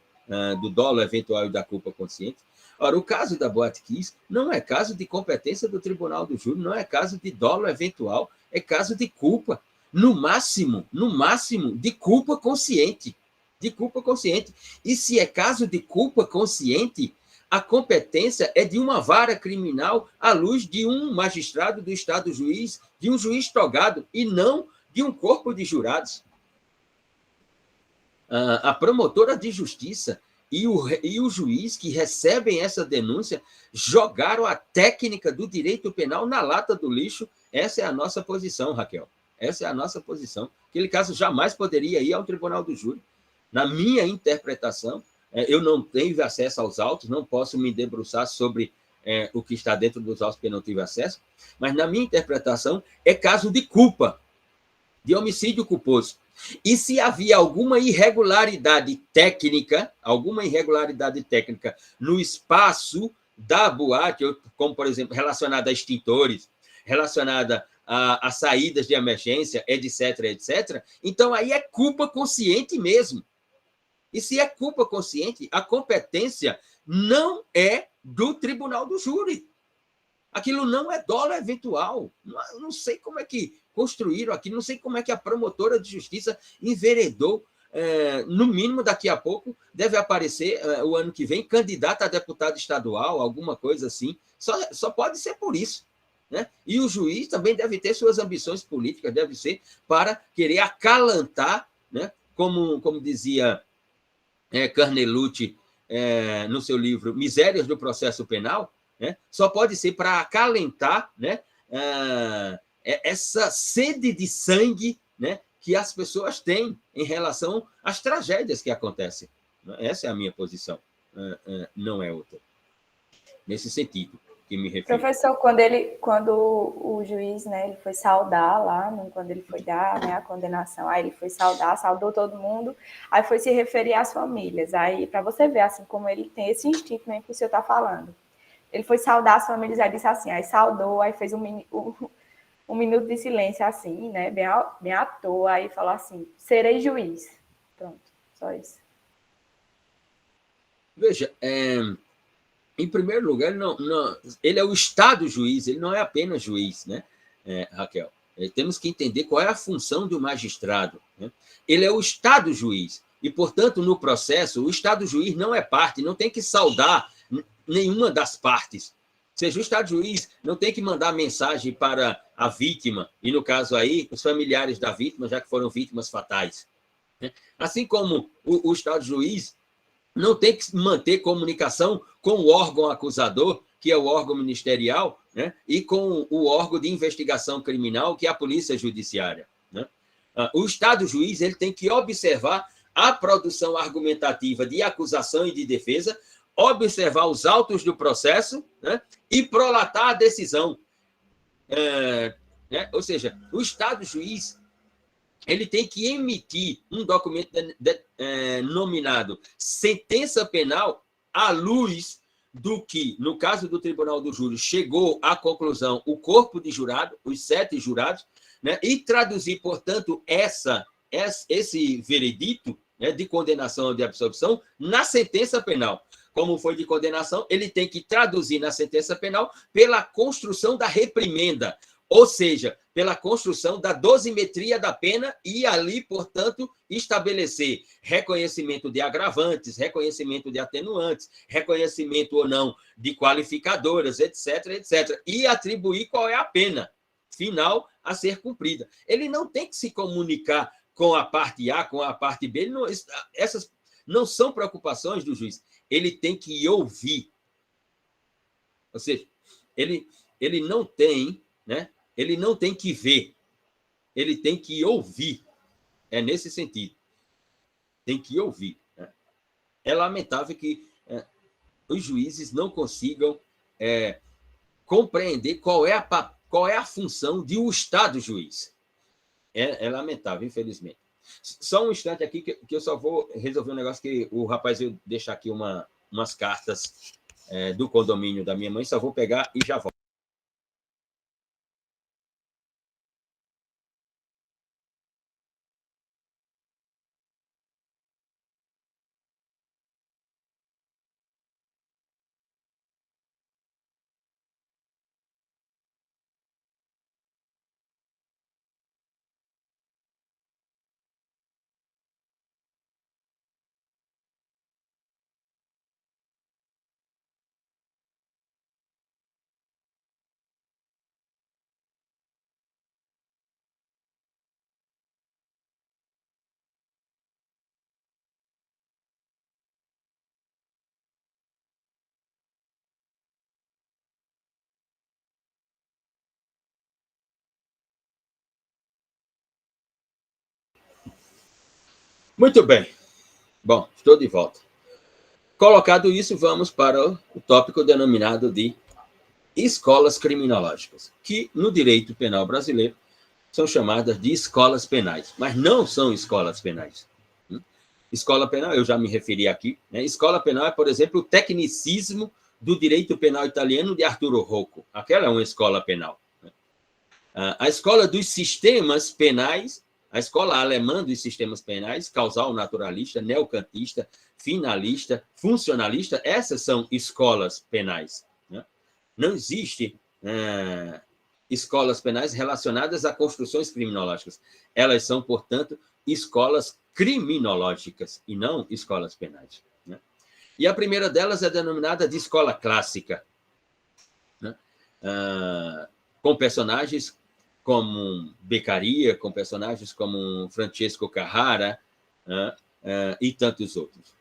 S1: do dolo eventual e da culpa consciente. Ora, o caso da Boate Kiss não é caso de competência do Tribunal do Júri, não é caso de dolo eventual, é caso de culpa. No máximo, de culpa consciente. De culpa consciente. E se é caso de culpa consciente, a competência é de uma vara criminal à luz de um magistrado do Estado juiz, de um juiz togado, e não de um corpo de jurados. A promotora de justiça e o juiz que recebem essa denúncia jogaram a técnica do direito penal na lata do lixo. Essa é a nossa posição, Raquel. Essa é a nossa posição. Aquele caso jamais poderia ir ao Tribunal do Júri. Na minha interpretação, eu não tenho acesso aos autos, não posso me debruçar sobre o que está dentro dos autos porque não tive acesso, mas na minha interpretação é caso de culpa, de homicídio culposo. E se havia alguma irregularidade técnica no espaço da boate, como, por exemplo, relacionada a extintores, relacionada a saídas de emergência, etc., etc., então aí é culpa consciente mesmo. E se é culpa consciente, a competência não é do Tribunal do Júri. Aquilo não é dolo eventual. Não sei como é que construíram aquilo, não sei como é que a promotora de justiça enveredou. No mínimo, daqui a pouco, deve aparecer, o ano que vem, candidata a deputado estadual, alguma coisa assim. Só pode ser por isso. Né? E o juiz também deve ter suas ambições políticas, deve ser para querer acalantar, né? Como dizia Carnelucci no seu livro Misérias do Processo Penal, né? Só pode ser para acalentar, né? Essa sede de sangue, né? Que as pessoas têm em relação às tragédias que acontecem. Essa é a minha posição, não é outra. Nesse sentido que me refiro.
S2: Professor, quando o juiz, né, ele foi saudar lá, quando ele foi dar, né, a condenação, aí ele foi saudou todo mundo, aí foi se referir às famílias. Aí, para você ver, assim, como ele tem esse instinto mesmo que o senhor está falando. Ele foi saudar as famílias, aí disse assim, aí saudou, aí fez um minuto de silêncio, assim, né, bem à toa, aí falou assim, serei juiz. Pronto, só isso.
S1: Veja, em primeiro lugar, ele é o Estado juiz, ele não é apenas juiz, né, Raquel? Temos que entender qual é a função do magistrado. Né? Ele é o Estado juiz, e, portanto, no processo, o Estado juiz não é parte, não tem que saudar nenhuma das partes. Ou seja, o Estado juiz não tem que mandar mensagem para a vítima, e, no caso aí, os familiares da vítima, já que foram vítimas fatais. Né? Assim como o Estado juiz não tem que manter comunicação com o órgão acusador, que é o órgão ministerial, né? E com o órgão de investigação criminal, que é a polícia judiciária. Né? O Estado juiz ele tem que observar a produção argumentativa de acusação e de defesa, observar os autos do processo, né? E prolatar a decisão. Ou seja, o Estado juiz ele tem que emitir um documento nominado sentença penal à luz do que, no caso do Tribunal do Júri, chegou à conclusão o corpo de jurado, os 7 jurados, né, e traduzir, portanto, esse veredito, né, de condenação ou de absolvição na sentença penal. Como foi de condenação, ele tem que traduzir na sentença penal pela construção da reprimenda, ou seja, pela construção da dosimetria da pena e ali, portanto, estabelecer reconhecimento de agravantes, reconhecimento de atenuantes, reconhecimento ou não de qualificadoras, etc., etc., e atribuir qual é a pena final a ser cumprida. Ele não tem que se comunicar com a parte A, com a parte B. Não, essas não são preocupações do juiz. Ele tem que ouvir. Ou seja, ele não tem, né? Ele não tem que ver, ele tem que ouvir. É nesse sentido. Tem que ouvir. Né? É lamentável que os juízes não consigam compreender qual é a função de um Estado juiz. É lamentável, infelizmente. Só um instante aqui que eu só vou resolver um negócio que o rapaz veio deixar aqui umas cartas do condomínio da minha mãe, só vou pegar e já volto. Muito bem. Bom, estou de volta. Colocado isso, vamos para o tópico denominado de escolas criminológicas, que no direito penal brasileiro são chamadas de escolas penais, mas não são escolas penais. Escola penal, eu já me referi aqui, né? Escola penal é, por exemplo, o tecnicismo do direito penal italiano de Arturo Rocco. Aquela é uma escola penal. A escola dos sistemas penais, a escola alemã dos sistemas penais, causal, naturalista, neocantista, finalista, funcionalista, essas são escolas penais. Né? Não existe escolas penais relacionadas a construções criminológicas. Elas são, portanto, escolas criminológicas e não escolas penais. Né? E a primeira delas é denominada de escola clássica, né? Com personagens como Beccaria, com personagens como Francesco Carrara, e tantos outros.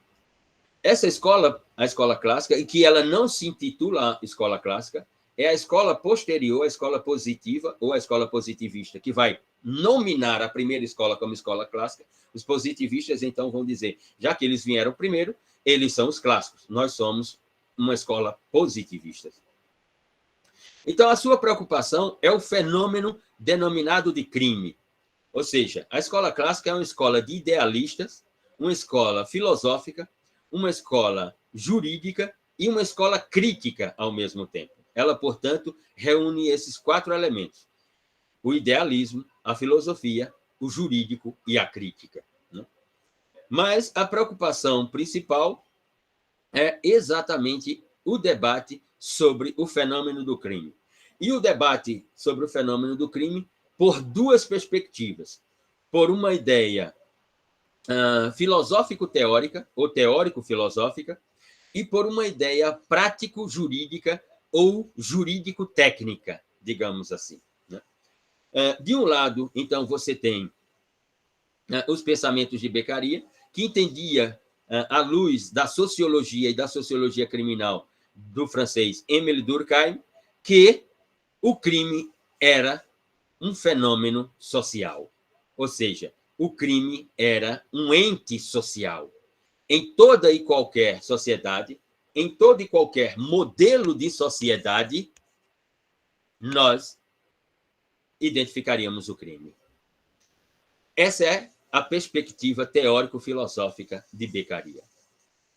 S1: Essa escola, a escola clássica, e que ela não se intitula escola clássica, é a escola posterior, a escola positiva ou a escola positivista, que vai nominar a primeira escola como escola clássica. Os positivistas, então, vão dizer, já que eles vieram primeiro, eles são os clássicos, nós somos uma escola positivista. Então, a sua preocupação é o fenômeno denominado de crime. Ou seja, a escola clássica é uma escola de idealistas, uma escola filosófica, uma escola jurídica e uma escola crítica ao mesmo tempo. Ela, portanto, reúne esses 4 elementos: o idealismo, a filosofia, o jurídico e a crítica. Né? Mas a preocupação principal é exatamente o debate sobre o fenômeno do crime. E o debate sobre o fenômeno do crime por 2 perspectivas. Por uma ideia filosófico-teórica, ou teórico-filosófica, e por uma ideia prático-jurídica ou jurídico-técnica, digamos assim. Né? De um lado, então, você tem os pensamentos de Beccaria, que entendia, à luz da sociologia e da sociologia criminal do francês Émile Durkheim, que o crime era um fenômeno social. Ou seja, o crime era um ente social. Em toda e qualquer sociedade, em todo e qualquer modelo de sociedade, nós identificaríamos o crime. Essa é a perspectiva teórico-filosófica de Beccaria.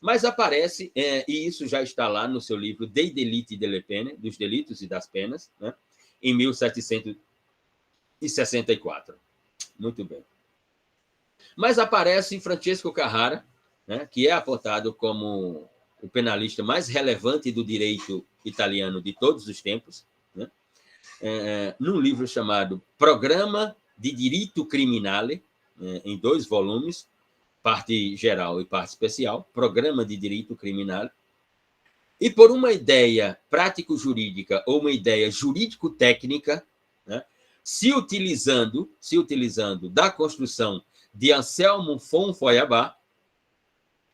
S1: Mas aparece, e isso já está lá no seu livro Dei delitti delle pene, dos delitos e das penas, né, em 1764. Muito bem. Mas aparece Francesco Carrara, né, que é apontado como o penalista mais relevante do direito italiano de todos os tempos, né, num livro chamado Programa di Diritto Criminale, em 2 volumes, parte geral e parte especial, Programa de Direito Criminal, e por uma ideia prático-jurídica ou uma ideia jurídico-técnica, né, se utilizando da construção de Anselmo von Feuerbach,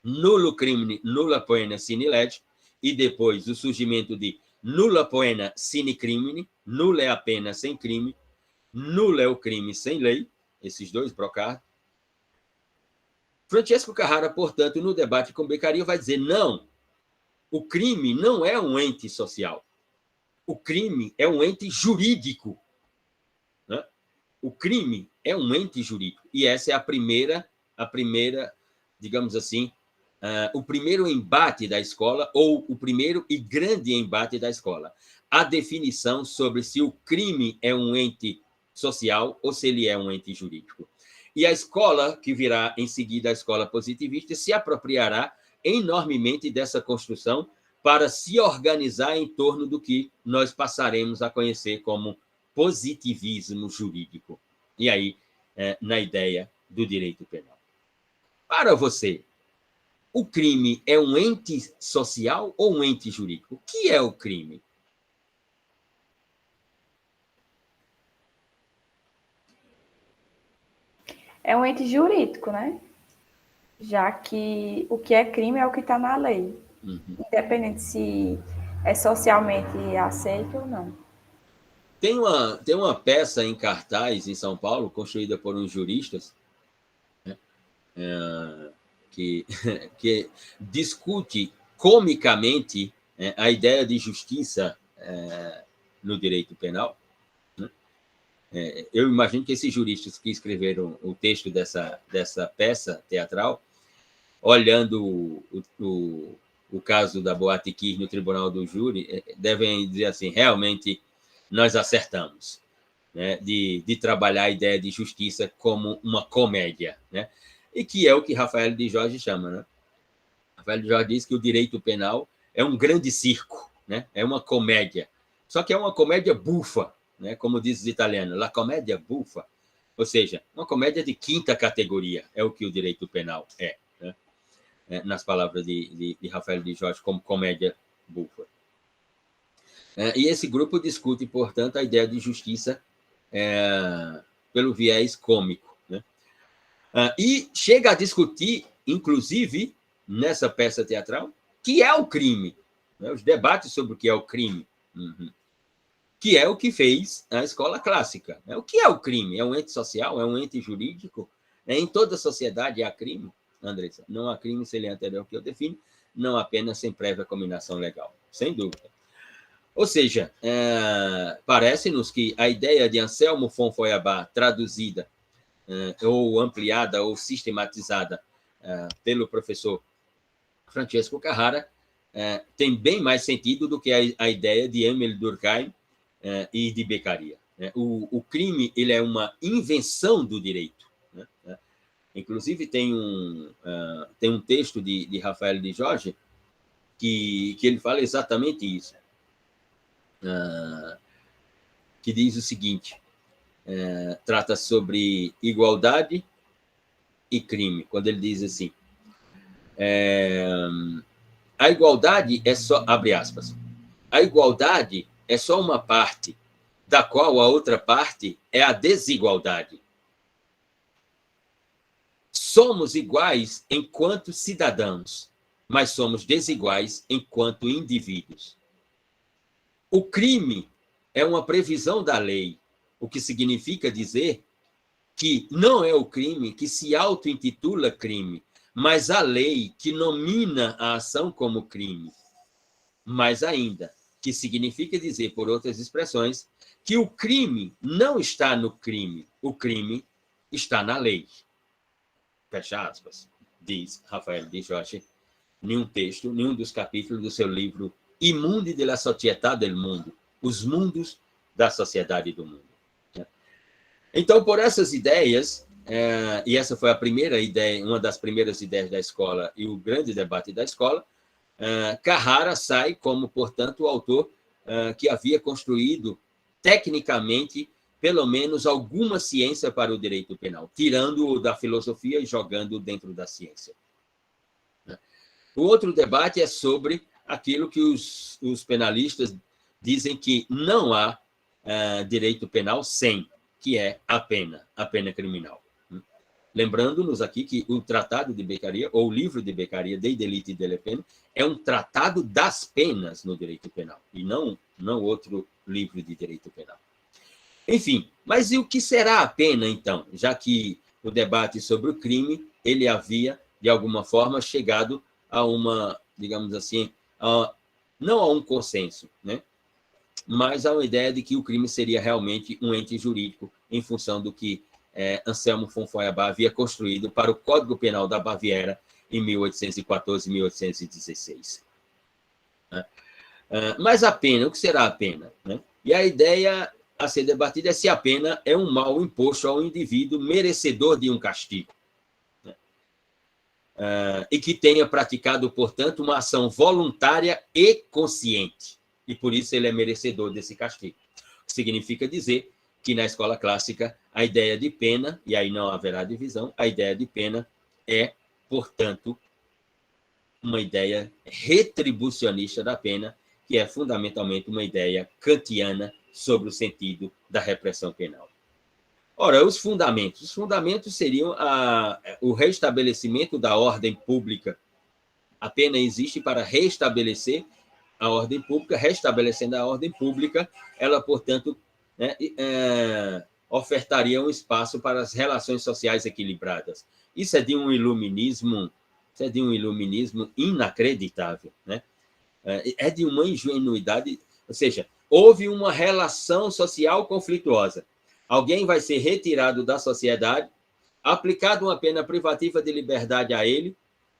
S1: Nullo Crimine, Nulla Poena Sine Lege, e depois o surgimento de Nulla Poena Sine Crimine, nula é a pena sem crime, nulo é o crime sem lei, esses dois Brocard. Francesco Carrara, portanto, no debate com Beccaria, vai dizer: não, o crime não é um ente social. O crime é um ente jurídico. Né? O crime é um ente jurídico. E essa é a primeira, digamos assim, o primeiro embate da escola, ou o primeiro e grande embate da escola. A definição sobre se o crime é um ente social ou se ele é um ente jurídico. E a escola, que virá em seguida a escola positivista, se apropriará enormemente dessa construção para se organizar em torno do que nós passaremos a conhecer como positivismo jurídico. E aí, na ideia do direito penal. Para você, o crime é um ente social ou um ente jurídico? O que é o crime?
S2: É um ente jurídico, né? Já que o que é crime é o que está na lei. Independente se é socialmente aceito ou não.
S1: Tem uma peça em cartaz em São Paulo, construída por uns juristas, né, que discute comicamente a ideia de justiça no direito penal. Eu imagino que esses juristas que escreveram o texto dessa peça teatral, olhando o caso da Boate Kiss no tribunal do júri, devem dizer assim: realmente nós acertamos, né, de trabalhar a ideia de justiça como uma comédia, né? E que é o que Rafael de Jorge chama, né? Rafael de Jorge diz que o direito penal é um grande circo, né? É uma comédia, só que é uma comédia bufa, né? Como diz os italianos, la comédia bufa, ou seja, uma comédia de quinta categoria, é o que o direito penal é, né? Nas palavras de Rafael de Jorge, como comédia bufa. E esse grupo discute, portanto, a ideia de justiça pelo viés cômico, né? E chega a discutir, inclusive, nessa peça teatral, que é o crime, né? Os debates sobre o que é o crime, que é o que fez a escola clássica, né? O que é o crime? É um ente social? É um ente jurídico? Em toda sociedade há crime, Andressa? Não há crime se ele é anterior ao que eu defino, não apenas sem prévia combinação legal, sem dúvida. Ou seja, parece-nos que a ideia de Anselmo von Feuerbach, traduzida ou ampliada ou sistematizada pelo professor Francesco Carrara, tem bem mais sentido do que a ideia de Émile Durkheim e de Beccaria. O crime ele é uma invenção do direito, né? Inclusive, tem um texto de Rafael de Jorge que ele fala exatamente isso. Que diz o seguinte: trata sobre igualdade e crime, quando ele diz assim: a igualdade é só, abre aspas, a igualdade é só uma parte, da qual a outra parte é a desigualdade. Somos iguais enquanto cidadãos, mas somos desiguais enquanto indivíduos. O crime é uma previsão da lei, o que significa dizer que não é o crime que se auto-intitula crime, mas a lei que nomina a ação como crime. Mais ainda, que significa dizer, por outras expressões, que o crime não está no crime, o crime está na lei. Fecha aspas, diz Rafael de Jorge, nenhum dos capítulos do seu livro I Mundi della Società del Mundo, Os Mundos da Sociedade do Mundo. Então, por essas ideias, e essa foi a primeira ideia, uma das primeiras ideias da escola e o grande debate da escola, Carrara sai como, portanto, o autor que havia construído tecnicamente pelo menos alguma ciência para o direito penal, tirando-o da filosofia e jogando dentro da ciência. O outro debate é sobre aquilo que os penalistas dizem que não há direito penal sem, que é a pena criminal. Lembrando-nos aqui que o Tratado de Beccaria, ou o livro de Beccaria, Dei Deliti delle Pene, é um tratado das penas no direito penal, e não outro livro de direito penal. Enfim, mas e o que será a pena, então? Já que o debate sobre o crime, ele havia, de alguma forma, chegado a uma, digamos assim, não a um consenso, né? Mas a uma ideia de que o crime seria realmente um ente jurídico em função do que Anselmo von Feuerbach havia construído para o Código Penal da Baviera em 1814 e 1816. Mas a pena, o que será a pena? E a ideia a ser debatida é se a pena é um mal imposto ao indivíduo merecedor de um castigo. E que tenha praticado, portanto, uma ação voluntária e consciente. E por isso ele é merecedor desse castigo. Significa dizer que na escola clássica a ideia de pena, e aí não haverá divisão, a ideia de pena é, portanto, uma ideia retribucionista da pena, que é fundamentalmente uma ideia kantiana sobre o sentido da repressão penal. Ora, os fundamentos seriam o restabelecimento da ordem pública. A pena existe para restabelecer a ordem pública, restabelecendo a ordem pública, ela, portanto, ofertaria um espaço para as relações sociais equilibradas. Isso é de um iluminismo inacreditável, né? É de uma ingenuidade, ou seja, houve uma relação social conflituosa. Alguém vai ser retirado da sociedade, aplicado uma pena privativa de liberdade a ele,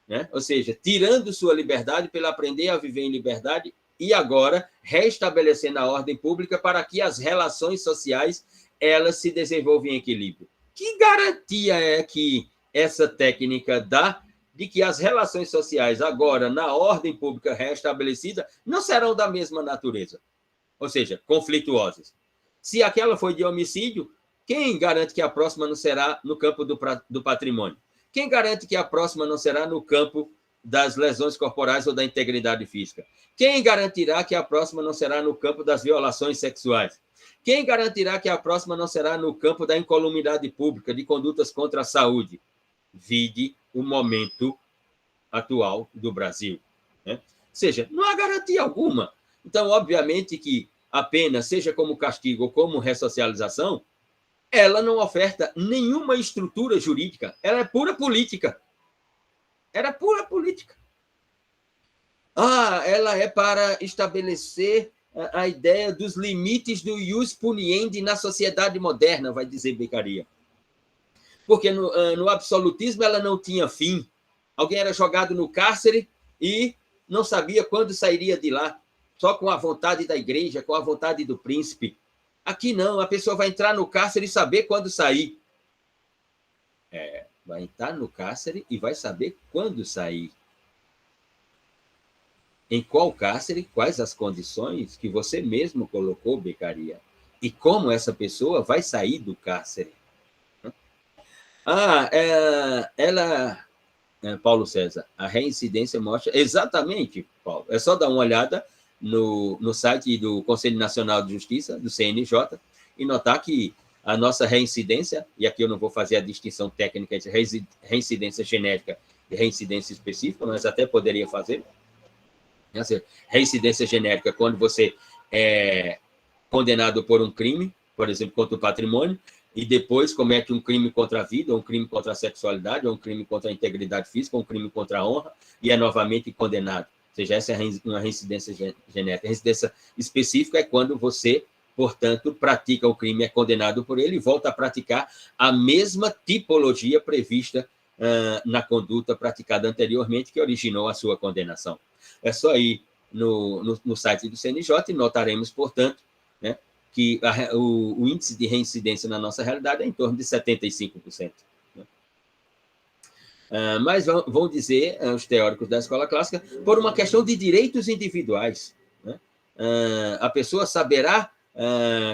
S1: né? Ou seja, tirando sua liberdade para ele aprender a viver em liberdade e agora restabelecendo a ordem pública para que as relações sociais elas se desenvolvam em equilíbrio. Que garantia é que essa técnica dá de que as relações sociais agora, na ordem pública restabelecida, não serão da mesma natureza? Ou seja, conflituosas. Se aquela foi de homicídio, quem garante que a próxima não será no campo do patrimônio? Quem garante que a próxima não será no campo das lesões corporais ou da integridade física? Quem garantirá que a próxima não será no campo das violações sexuais? Quem garantirá que a próxima não será no campo da incolumidade pública, de condutas contra a saúde? Vide o momento atual do Brasil, né? Ou seja, não há garantia alguma. Então, obviamente que a pena, seja como castigo ou como ressocialização, ela não oferta nenhuma estrutura jurídica, ela é pura política. Era pura política. Ela é para estabelecer a ideia dos limites do ius puniendi na sociedade moderna, vai dizer Beccaria. Porque no absolutismo ela não tinha fim. Alguém era jogado no cárcere e não sabia quando sairia de lá, só com a vontade da igreja, com a vontade do príncipe. Aqui não, a pessoa vai entrar no cárcere e saber quando sair. Vai entrar no cárcere e vai saber quando sair. Em qual cárcere, quais as condições que você mesmo colocou, Beccaria, e como essa pessoa vai sair do cárcere. Paulo César, a reincidência mostra exatamente, Paulo, é só dar uma olhada no site do Conselho Nacional de Justiça, do CNJ, e notar que a nossa reincidência, e aqui eu não vou fazer a distinção técnica entre reincidência genérica e reincidência específica, mas até poderia fazer. Reincidência genérica, quando você é condenado por um crime, por exemplo, contra o patrimônio, e depois comete um crime contra a vida, ou um crime contra a sexualidade, ou um crime contra a integridade física, ou um crime contra a honra, e é novamente condenado. Ou seja, essa é uma reincidência genérica. A reincidência específica é quando você, portanto, pratica o crime, é condenado por ele e volta a praticar a mesma tipologia prevista na conduta praticada anteriormente, que originou a sua condenação. É só ir no site do CNJ e notaremos, portanto, né, que o índice de reincidência na nossa realidade é em torno de 75%. Né? Mas vão dizer os teóricos da escola clássica, por uma questão de direitos individuais. Né? A pessoa saberá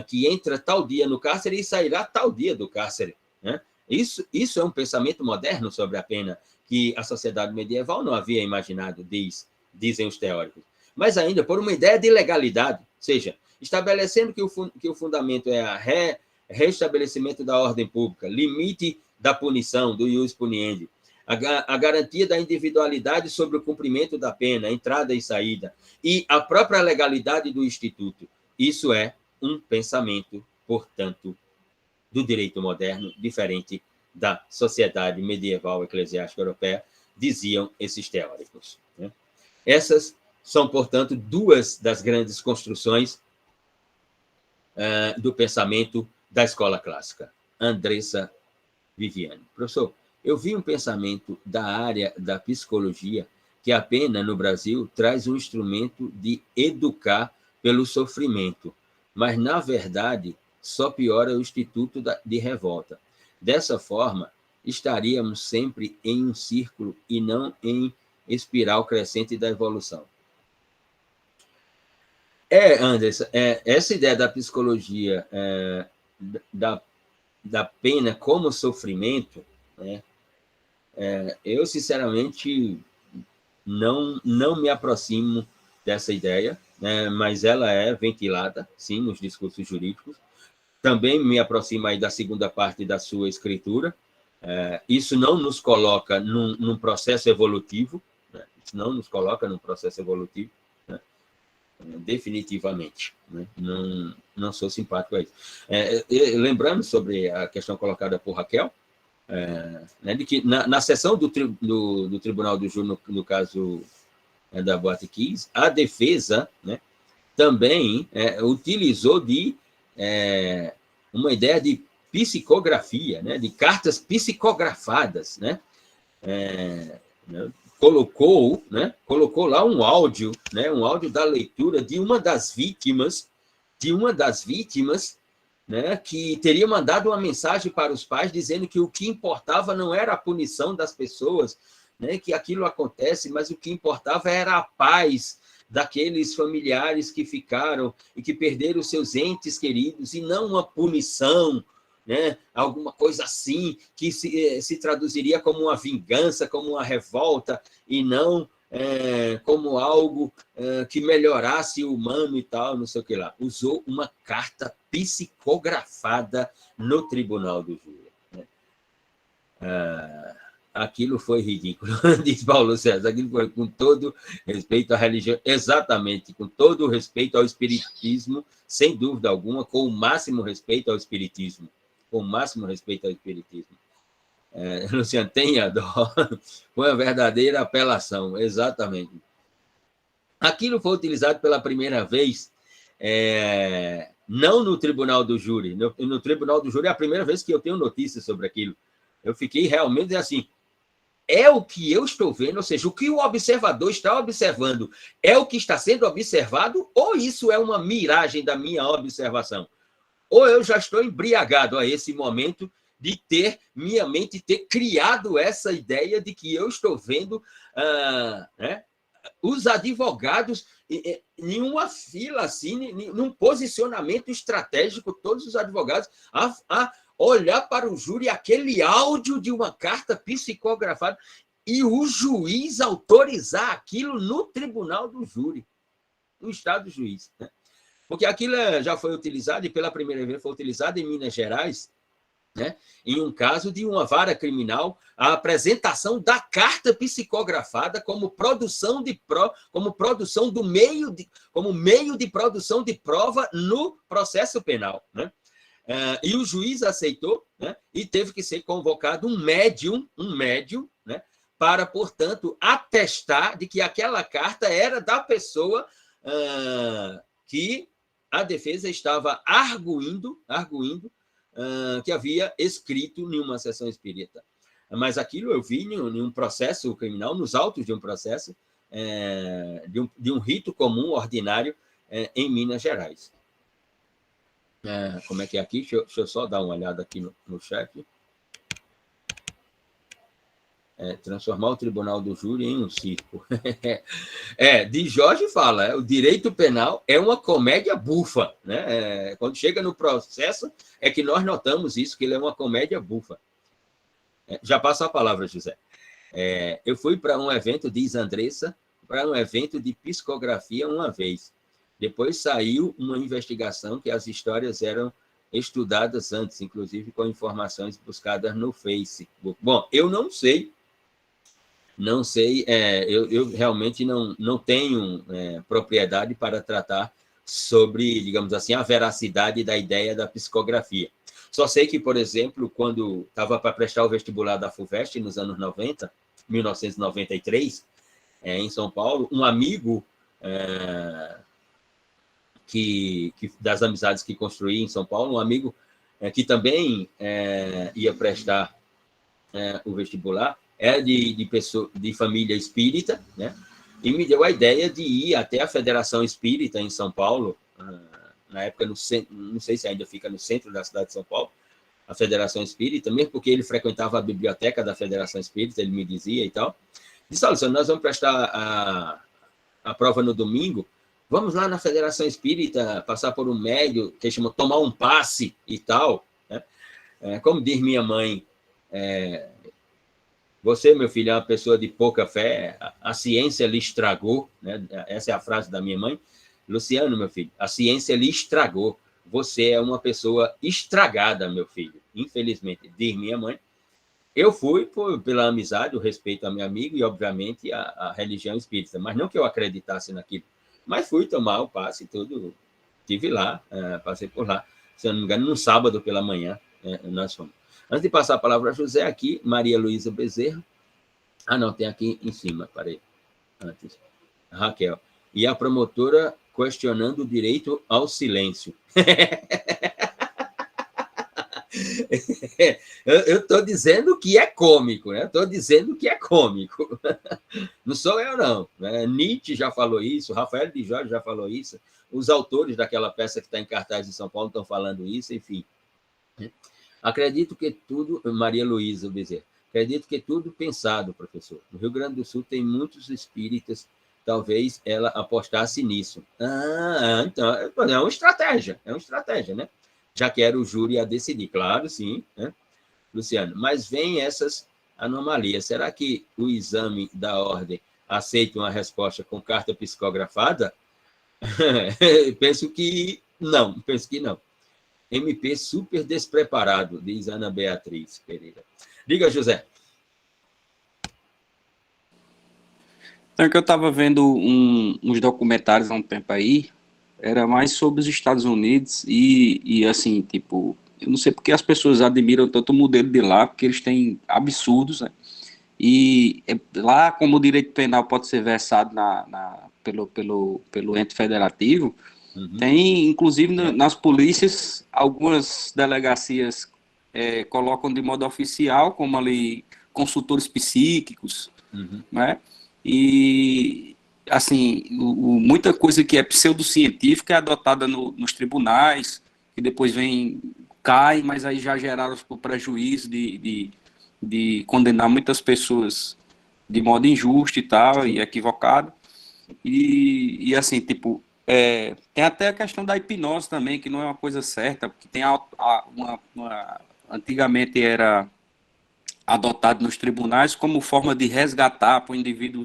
S1: que entra tal dia no cárcere e sairá tal dia do cárcere. Né? Isso é um pensamento moderno sobre a pena, que a sociedade medieval não havia imaginado, dizem os teóricos. Mas ainda por uma ideia de legalidade, ou seja, estabelecendo que o fundamento é o restabelecimento da ordem pública, limite da punição, do ius puniendi, a garantia da individualidade sobre o cumprimento da pena, entrada e saída, e a própria legalidade do instituto. Isso é um pensamento, portanto, do direito moderno, diferente da sociedade medieval eclesiástica europeia, diziam esses teóricos. Essas são, portanto, duas das grandes construções do pensamento da escola clássica. Andressa Viviani. Professor, eu vi um pensamento da área da psicologia que a pena, no Brasil, traz um instrumento de educar pelo sofrimento, mas, na verdade, só piora o instituto de revolta. Dessa forma, estaríamos sempre em um círculo e não em espiral crescente da evolução. Anderson, essa ideia da psicologia, da pena como sofrimento, né, eu, sinceramente, não me aproximo dessa ideia, né, mas ela é ventilada, sim, nos discursos jurídicos. Também me aproximo aí da segunda parte da sua escritura. Isso não nos coloca num processo evolutivo, né? Isso não nos coloca num processo evolutivo, né? Definitivamente. Né? Não sou simpático a isso. Lembrando sobre a questão colocada por Raquel, né, de que na sessão do Tribunal do Júri, no caso da Boate Kiss, a defesa, né, também utilizou de uma ideia de psicografia, né, de cartas psicografadas, né, colocou lá um áudio da leitura de uma das vítimas, né, que teria mandado uma mensagem para os pais dizendo que o que importava não era a punição das pessoas, né, que aquilo acontece, mas o que importava era a paz daqueles familiares que ficaram e que perderam seus entes queridos, e não uma punição, né, alguma coisa assim, que se traduziria como uma vingança, como uma revolta, e não como algo que melhorasse o humano e tal, não sei o que lá. Usou uma carta psicografada no Tribunal do Júri. Né? Aquilo foi ridículo, diz Paulo César, aquilo foi com todo respeito à religião, exatamente, com todo o respeito ao espiritismo, sem dúvida alguma, com o máximo respeito ao espiritismo, Luciano, tenha dó, foi uma verdadeira apelação, exatamente. Aquilo foi utilizado pela primeira vez, não no Tribunal do Júri, no Tribunal do Júri é a primeira vez que eu tenho notícias sobre aquilo. Eu fiquei realmente assim, é o que eu estou vendo, ou seja, o que o observador está observando é o que está sendo observado, ou isso é uma miragem da minha observação? Ou eu já estou embriagado a esse momento de minha mente ter criado essa ideia de que eu estou vendo os advogados em uma fila, assim, num posicionamento estratégico, todos os advogados a olhar para o júri, aquele áudio de uma carta psicografada, e o juiz autorizar aquilo no Tribunal do Júri, no Estado do juiz. Né? Porque aquilo já foi utilizado, e pela primeira vez foi utilizado em Minas Gerais, né? Em um caso de uma vara criminal, a apresentação da carta psicografada como como meio de produção de prova no processo penal. Né? E o juiz aceitou, né? E teve que ser convocado um médium, né? Para, portanto, atestar de que aquela carta era da pessoa que a defesa estava arguindo que havia escrito em uma sessão espírita. Mas aquilo eu vi em um processo criminal, nos autos de um processo, de um rito comum, ordinário, em Minas Gerais. Como é que é aqui? Deixa eu só dar uma olhada aqui no chat. Transformar o Tribunal do Júri em um circo. De Jorge fala, o direito penal é uma comédia bufa. Né? Quando chega no processo, é que nós notamos isso, que ele é uma comédia bufa. Já passo a palavra, José. Eu fui para um evento, diz Andressa, para um evento de psicografia uma vez. Depois saiu uma investigação que as histórias eram estudadas antes, inclusive com informações buscadas no Facebook. Bom, eu não sei, eu realmente não tenho propriedade para tratar sobre, digamos assim, a veracidade da ideia da psicografia. Só sei que, por exemplo, quando estava para prestar o vestibular da FUVEST, nos anos 90, 1993, em São Paulo, um amigo das amizades que construí em São Paulo, um amigo que também ia prestar o vestibular, de família espírita, né? E me deu a ideia de ir até a Federação Espírita em São Paulo, na época, não sei se ainda fica no centro da cidade de São Paulo, a Federação Espírita, mesmo porque ele frequentava a biblioteca da Federação Espírita, ele me dizia e tal. Disse, olha, nós vamos prestar a prova no domingo, vamos lá na Federação Espírita, passar por um médio, que chama tomar um passe e tal. Né? Como diz minha mãe, você, meu filho, é uma pessoa de pouca fé, a ciência lhe estragou, né? Essa é a frase da minha mãe. Luciano, meu filho, a ciência lhe estragou. Você é uma pessoa estragada, meu filho. Infelizmente, diz minha mãe. Eu fui pela amizade, o respeito a meu amigo e, obviamente, a religião espírita. Mas não que eu acreditasse naquilo. Mas fui tomar o passe e tudo. Estive lá, passei por lá. Se eu não me engano, no sábado pela manhã, nós fomos. Antes de passar a palavra a José, aqui, Maria Luísa Bezerra. Não, tem aqui em cima, parei. Antes. Raquel. E a promotora questionando o direito ao silêncio. Eu estou dizendo que é cômico, né? Estou dizendo que é cômico. Não sou eu, não. Nietzsche já falou isso, Rafael de Jorge já falou isso, os autores daquela peça que está em cartaz em São Paulo estão falando isso, enfim. Acredito que tudo... Maria Luísa Bezerra. Acredito que tudo pensado, professor. No Rio Grande do Sul tem muitos espíritas, talvez ela apostasse nisso. Então, é uma estratégia, né? Já que era o júri a decidir, claro, sim, né? Luciano, mas vem essas anomalias. Será que o exame da ordem aceita uma resposta com carta psicografada? Penso que não. MP super despreparado, diz Ana Beatriz Pereira. Diga, José.
S3: Então, que eu estava vendo uns documentários há um tempo aí, era mais sobre os Estados Unidos e assim, tipo, eu não sei porque as pessoas admiram tanto o modelo de lá, porque eles têm absurdos, né? E lá, como o direito penal pode ser versado pelo ente federativo, tem, inclusive, nas polícias, algumas delegacias colocam de modo oficial, como ali, consultores psíquicos, né? E, assim, muita coisa que é pseudocientífica é adotada nos tribunais, que depois cai, mas aí já geraram o prejuízo de condenar muitas pessoas de modo injusto e tal, e equivocado. E assim, tipo, tem até a questão da hipnose também, que não é uma coisa certa, porque tem antigamente era adotado nos tribunais como forma de resgatar para o indivíduo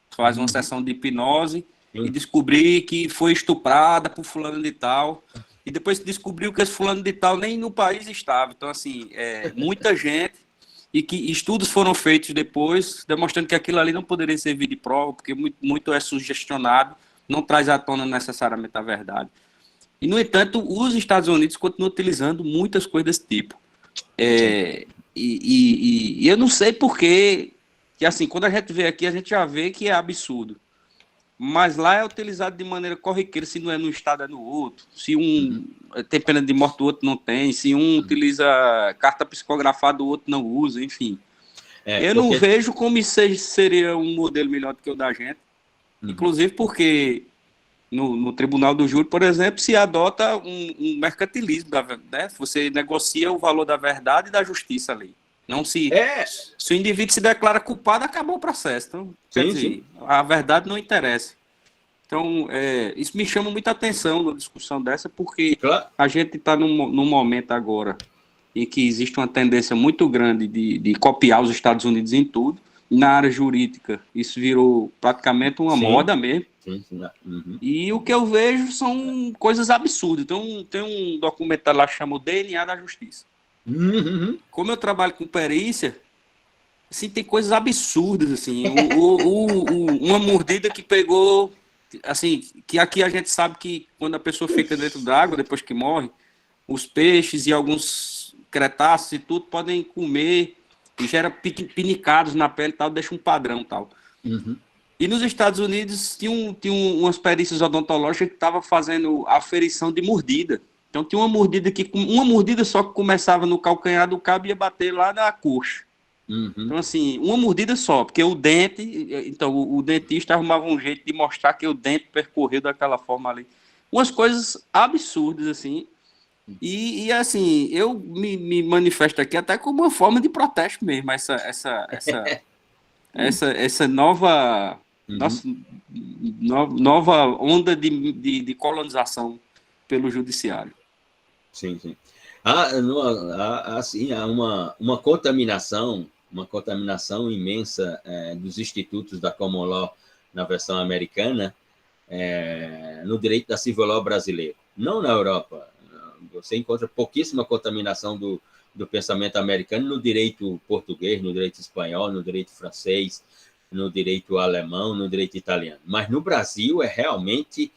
S3: fazer uma sessão de hipnose e descobrir que foi estuprada por fulano de tal, e depois descobriu que esse fulano de tal nem no país estava. Então, assim, muita gente, e que estudos foram feitos depois, demonstrando que aquilo ali não poderia servir de prova, porque muito é sugestionado, não traz à tona necessariamente a verdade. E, no entanto, os Estados Unidos continuam utilizando muitas coisas desse tipo. E eu não sei porquê, que assim, quando a gente vê aqui, a gente já vê que é absurdo. Mas lá é utilizado de maneira corriqueira, se não é num estado, é no outro. Se um tem pena de morte, o outro não tem. Se um utiliza carta psicografada, o outro não usa, enfim. Eu não vejo como isso seria um modelo melhor do que o da gente. Inclusive porque no Tribunal do Júri, por exemplo, se adota um mercantilismo, né? Você negocia o valor da verdade e da justiça ali. Não se o indivíduo se declara culpado, acabou o processo. Então, quer dizer, a verdade não interessa. Então, isso me chama muita atenção na discussão dessa, porque a gente está num momento agora em que existe uma tendência muito grande de copiar os Estados Unidos em tudo. Na área jurídica, isso virou praticamente uma moda mesmo.
S1: Sim, sim. Uhum.
S3: E o que eu vejo são coisas absurdas. Então, tem um documentário lá que chama o DNA da Justiça.
S1: Uhum.
S3: Como eu trabalho com perícia, assim, tem coisas absurdas, assim. Uma mordida que pegou, assim, que aqui a gente sabe que quando a pessoa fica dentro d'água, depois que morre, os peixes e alguns cretáceos e tudo podem comer e gera pinicados na pele e tal, deixa um padrão e tal.
S1: Uhum.
S3: E nos Estados Unidos tinha umas perícias odontológicas que estavam fazendo aferição de mordida. Então tinha uma mordida uma mordida só que começava no calcanhar do cabo e ia bater lá na coxa.
S1: Uhum.
S3: Então, assim, uma mordida só, porque o dente, então o dentista arrumava um jeito de mostrar que o dente percorreu daquela forma ali. Umas coisas absurdas, assim. Assim, eu me manifesto aqui até como uma forma de protesto mesmo, essa nova,
S1: Uhum.
S3: nossa, nova onda de colonização pelo judiciário.
S1: Sim, sim. Assim, há uma contaminação imensa dos institutos da Common Law na versão americana no direito da civil law brasileiro. Não na Europa. Você encontra pouquíssima contaminação do pensamento americano no direito português, no direito espanhol, no direito francês, no direito alemão, no direito italiano. Mas no Brasil é realmente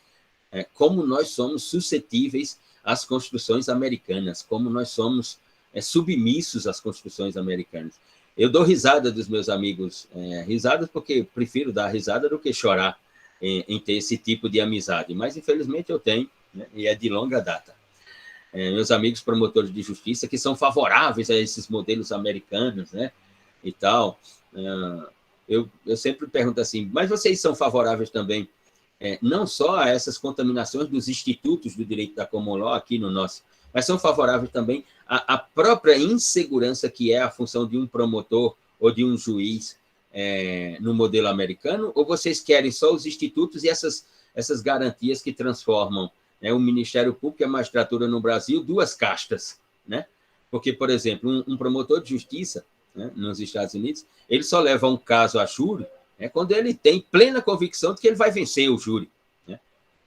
S1: como nós somos suscetíveis às constituições americanas, como nós somos submissos às constituições americanas. Eu dou risada dos meus amigos, risadas porque prefiro dar risada do que chorar em ter esse tipo de amizade, mas infelizmente eu tenho, né, e é de longa data. Meus amigos promotores de justiça que são favoráveis a esses modelos americanos, né, e tal. Eu sempre pergunto assim, mas vocês são favoráveis também não só a essas contaminações dos institutos do direito da common law aqui no nosso, mas são favoráveis também à própria insegurança que é a função de um promotor ou de um juiz no modelo americano, ou vocês querem só os institutos e essas garantias que transformam o Ministério Público e a magistratura no Brasil duas castas, né? Porque, por exemplo, um promotor de justiça, né, nos Estados Unidos, ele só leva um caso a júri quando ele tem plena convicção de que ele vai vencer o júri. Né?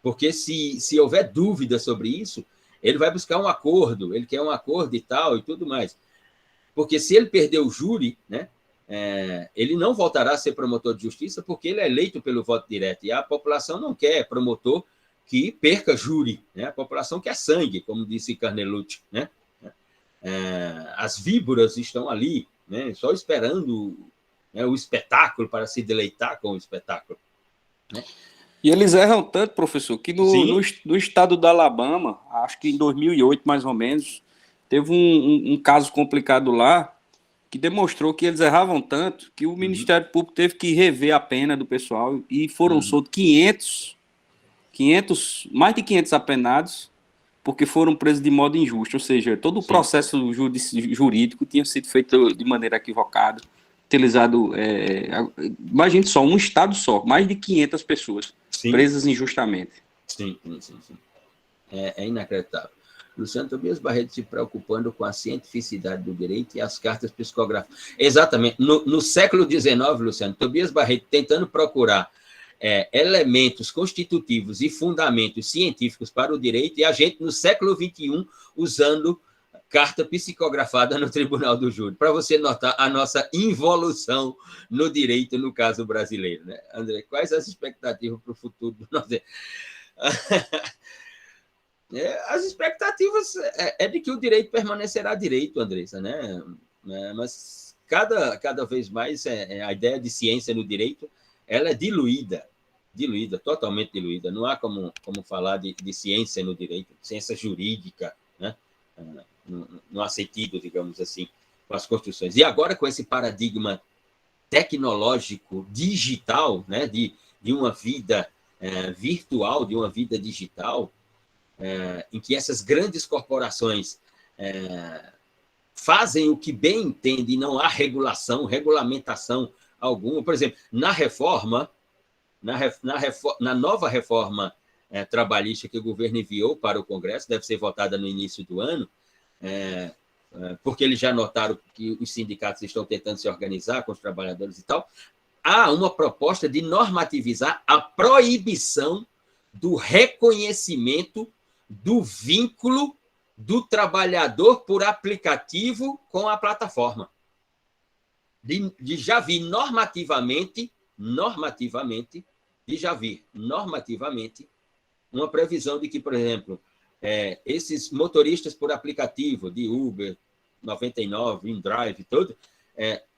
S1: Porque se houver dúvida sobre isso, ele vai buscar um acordo, ele quer um acordo e tal, e tudo mais. Porque se ele perder o júri, né, ele não voltará a ser promotor de justiça porque ele é eleito pelo voto direto. E a população não quer promotor que perca júri. Né? A população quer sangue, como disse Carnelucci. Né? As víboras estão ali, né, só esperando o espetáculo para se deleitar com o espetáculo. Né?
S3: E eles erram tanto, professor, que no estado da Alabama, acho que em 2008, mais ou menos, teve um caso complicado lá que demonstrou que eles erravam tanto que o Ministério Público teve que rever a pena do pessoal e foram soltos 500 apenados porque foram presos de modo injusto, ou seja, todo o processo jurídico tinha sido feito de maneira equivocada, utilizado, imagine só, um estado só, mais de 500 pessoas presas injustamente.
S1: Sim. É inacreditável. Luciano Tobias Barreto se preocupando com a cientificidade do direito e as cartas psicográficas. Exatamente. No século XIX, Luciano, Tobias Barreto tentando procurar elementos constitutivos e fundamentos científicos para o direito, e a gente, no século XXI, usando carta psicografada no Tribunal do Júri, para você notar a nossa involução no direito, no caso brasileiro. Né? André, quais as expectativas para o futuro do nosso... As expectativas é de que o direito permanecerá direito, Andressa, né? Mas cada vez mais a ideia de ciência no direito ela é diluída, totalmente diluída. Não há como falar de ciência no direito, ciência jurídica, né? No sentido, digamos assim, com as construções. E agora, com esse paradigma tecnológico, digital, né? de uma vida virtual, de uma vida digital, em que essas grandes corporações fazem o que bem entendem e não há regulamentação alguma. Por exemplo, na nova reforma trabalhista que o governo enviou para o Congresso, deve ser votada no início do ano, porque eles já notaram que os sindicatos estão tentando se organizar com os trabalhadores e tal, há uma proposta de normativizar a proibição do reconhecimento do vínculo do trabalhador por aplicativo com a plataforma. De já vir normativamente, uma previsão de que, por exemplo, esses motoristas por aplicativo de Uber, 99, InDrive, tudo,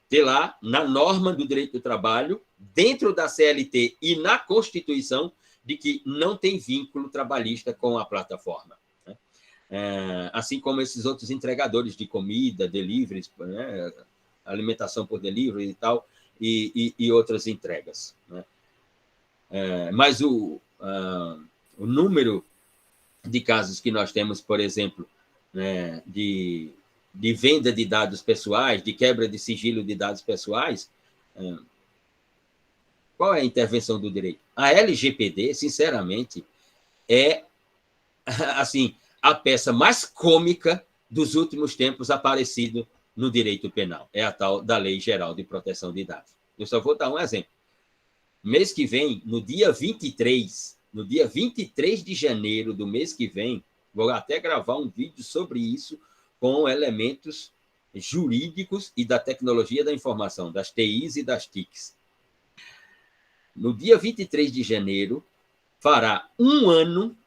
S1: ter lá na norma do direito do trabalho, dentro da CLT e na Constituição, de que não tem vínculo trabalhista com a plataforma. Né? Assim como esses outros entregadores de comida, deliveries, né? Alimentação por delivery e tal, e outras entregas. Né? Mas o número de casos que nós temos, por exemplo, né, de venda de dados pessoais, de quebra de sigilo de dados pessoais, qual é a intervenção do direito? A LGPD, sinceramente, é assim, a peça mais cômica dos últimos tempos aparecido no direito penal. É a tal da Lei Geral de Proteção de Dados. Eu só vou dar um exemplo. Mês que vem, no dia 23 de janeiro do mês que vem, vou até gravar um vídeo sobre isso com elementos jurídicos e da tecnologia da informação, das TIs e das TICs. No dia 23 de janeiro, fará um ano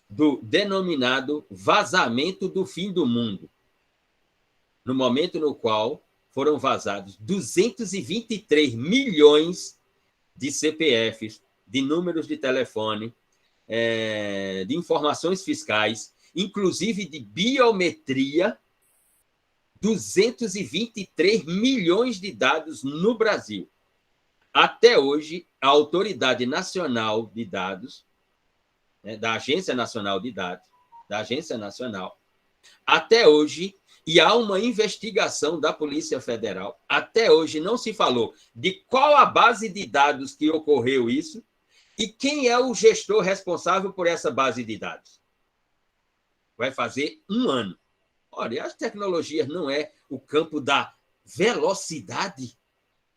S1: do denominado vazamento do fim do mundo, no momento no qual foram vazados 223 milhões de CPFs, de números de telefone, de informações fiscais, inclusive de biometria, 223 milhões de dados no Brasil. Até hoje, a Autoridade Nacional de Dados, né, da Agência Nacional de Dados, até hoje, e há uma investigação da Polícia Federal, até hoje não se falou de qual a base de dados que ocorreu isso e quem é o gestor responsável por essa base de dados. Vai fazer um ano. Olha, as tecnologias não é o campo da velocidade.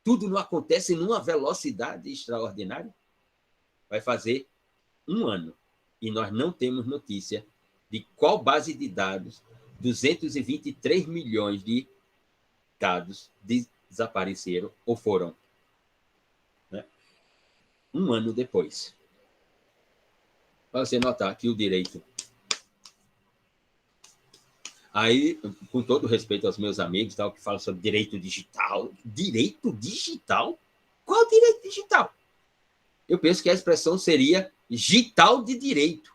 S1: Tudo não acontece numa velocidade extraordinária. Vai fazer um ano. E nós não temos notícia de qual base de dados 223 milhões de dados desapareceram ou foram. Né? Um ano depois. Para você notar que o direito... Aí, com todo respeito aos meus amigos tal, que falam sobre direito digital. Direito digital? Qual direito digital? Eu penso que a expressão seria digital de direito.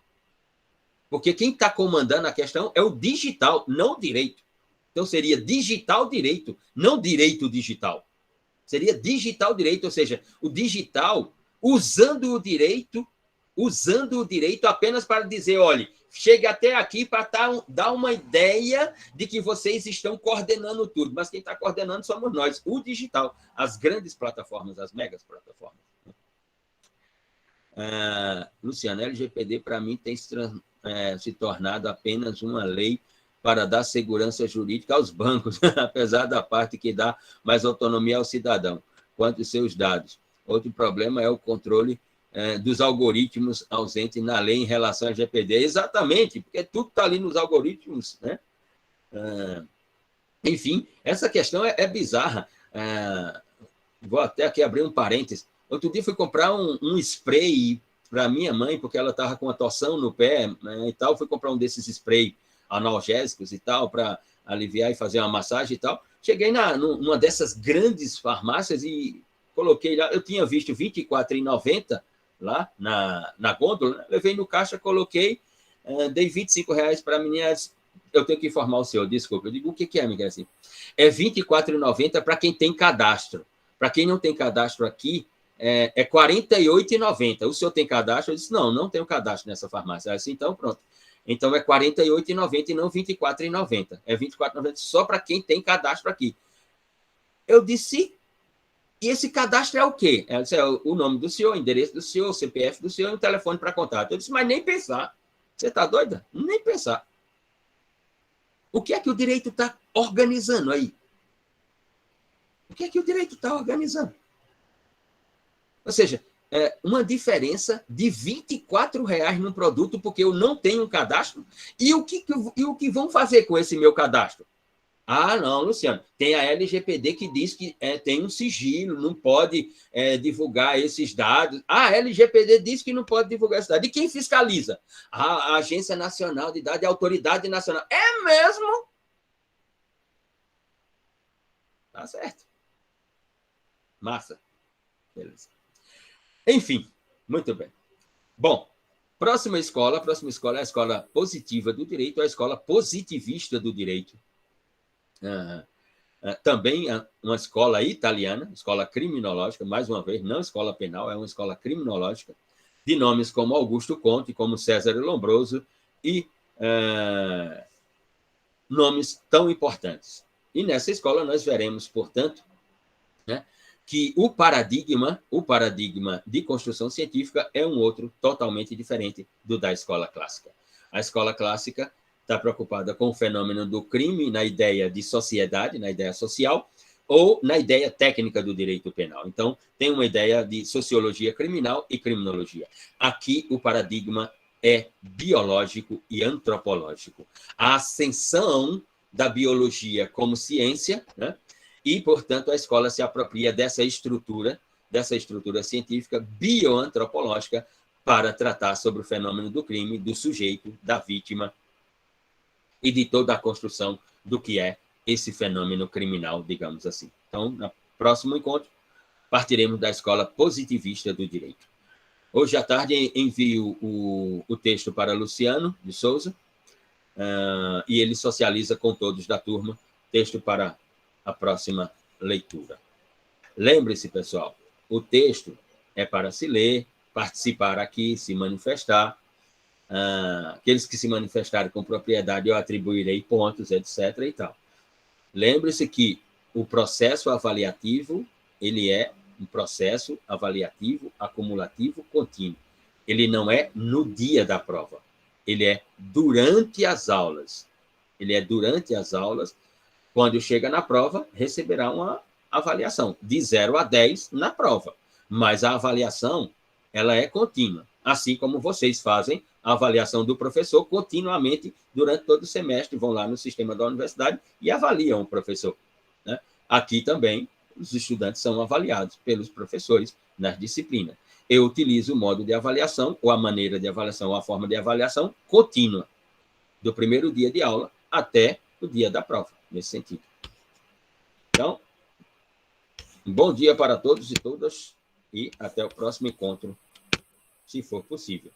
S1: Porque quem está comandando a questão é o digital, não o direito. Então, seria digital direito, não direito digital. Seria digital direito, ou seja, o digital usando o direito apenas para dizer, olha, chegue até aqui para dar uma ideia de que vocês estão coordenando tudo, mas quem está coordenando somos nós, o digital, as grandes plataformas, as megas plataformas. Luciano, LGPD, para mim, tem se tornado apenas uma lei para dar segurança jurídica aos bancos, apesar da parte que dá mais autonomia ao cidadão, quanto aos seus dados. Outro problema é o controle dos algoritmos ausentes na lei em relação à LGPD. Exatamente, porque tudo está ali nos algoritmos. Né? Enfim, essa questão é bizarra. Vou até aqui abrir um parênteses. Outro dia fui comprar um spray para minha mãe, porque ela estava com uma torção no pé, né, e tal. Fui comprar um desses spray analgésicos e tal, para aliviar e fazer uma massagem e tal. Cheguei numa dessas grandes farmácias e coloquei lá. Eu tinha visto R$ 24,90 lá na gôndola, né? Levei no caixa, coloquei, dei R$25 para a menina. Eu tenho que informar o senhor, desculpa. Eu digo, o que é, amiga? Assim, é R$ 24,90 para quem tem cadastro. Para quem não tem cadastro aqui, é R$ 48,90. O senhor tem cadastro? Eu disse, não tenho cadastro nessa farmácia. Assim, então, pronto. Então, é R$ 48,90 e não R$ 24,90. É R$ 24,90 só para quem tem cadastro aqui. Eu disse, e esse cadastro é o quê? É o nome do senhor, o endereço do senhor, o CPF do senhor e o telefone para contato. Eu disse, mas nem pensar. Você está doida? Nem pensar. O que é que o direito está organizando aí? O que é que o direito está organizando? Ou seja, uma diferença de R$ 24 no produto porque eu não tenho um cadastro. E o que vão fazer com esse meu cadastro? Ah, não, Luciano, tem a LGPD que diz que tem um sigilo, não pode divulgar esses dados. A LGPD diz que não pode divulgar esses dados. E quem fiscaliza? A Agência Nacional de Dados, a Autoridade Nacional. É mesmo? Tá certo. Massa. Beleza. Enfim, muito bem. Bom, próxima escola é a escola positiva do direito, a escola positivista do direito. Também uma escola italiana, escola criminológica, mais uma vez, não escola penal, é uma escola criminológica, de nomes como Augusto Conte, como César Lombroso e nomes tão importantes. E nessa escola nós veremos, portanto, né, que o paradigma de construção científica é um outro totalmente diferente do da escola clássica. A escola clássica está preocupada com o fenômeno do crime na ideia de sociedade, na ideia social, ou na ideia técnica do direito penal. Então, tem uma ideia de sociologia criminal e criminologia. Aqui, o paradigma é biológico e antropológico. A ascensão da biologia como ciência, né? E, portanto, a escola se apropria dessa estrutura científica bioantropológica para tratar sobre o fenômeno do crime, do sujeito, da vítima e de toda a construção do que é esse fenômeno criminal, digamos assim. Então, no próximo encontro, partiremos da escola positivista do direito. Hoje à tarde envio o texto para Luciano de Souza e ele socializa com todos da turma texto para a próxima leitura. Lembre-se, pessoal, o texto é para se ler, participar aqui, se manifestar. Aqueles que se manifestarem com propriedade, eu atribuirei pontos, etc. e tal. Lembre-se que o processo avaliativo, ele é um processo avaliativo, acumulativo, contínuo. Ele não é no dia da prova. Ele é durante as aulas. Quando chega na prova, receberá uma avaliação de 0 a 10 na prova. Mas a avaliação, ela é contínua. Assim como vocês fazem a avaliação do professor continuamente durante todo o semestre, vão lá no sistema da universidade e avaliam o professor, né? Aqui também, os estudantes são avaliados pelos professores nas disciplinas. Eu utilizo o modo de avaliação, ou a maneira de avaliação, ou a forma de avaliação contínua, do primeiro dia de aula até o dia da prova, nesse sentido. Então, um bom dia para todos e todas, e até o próximo encontro, se for possível.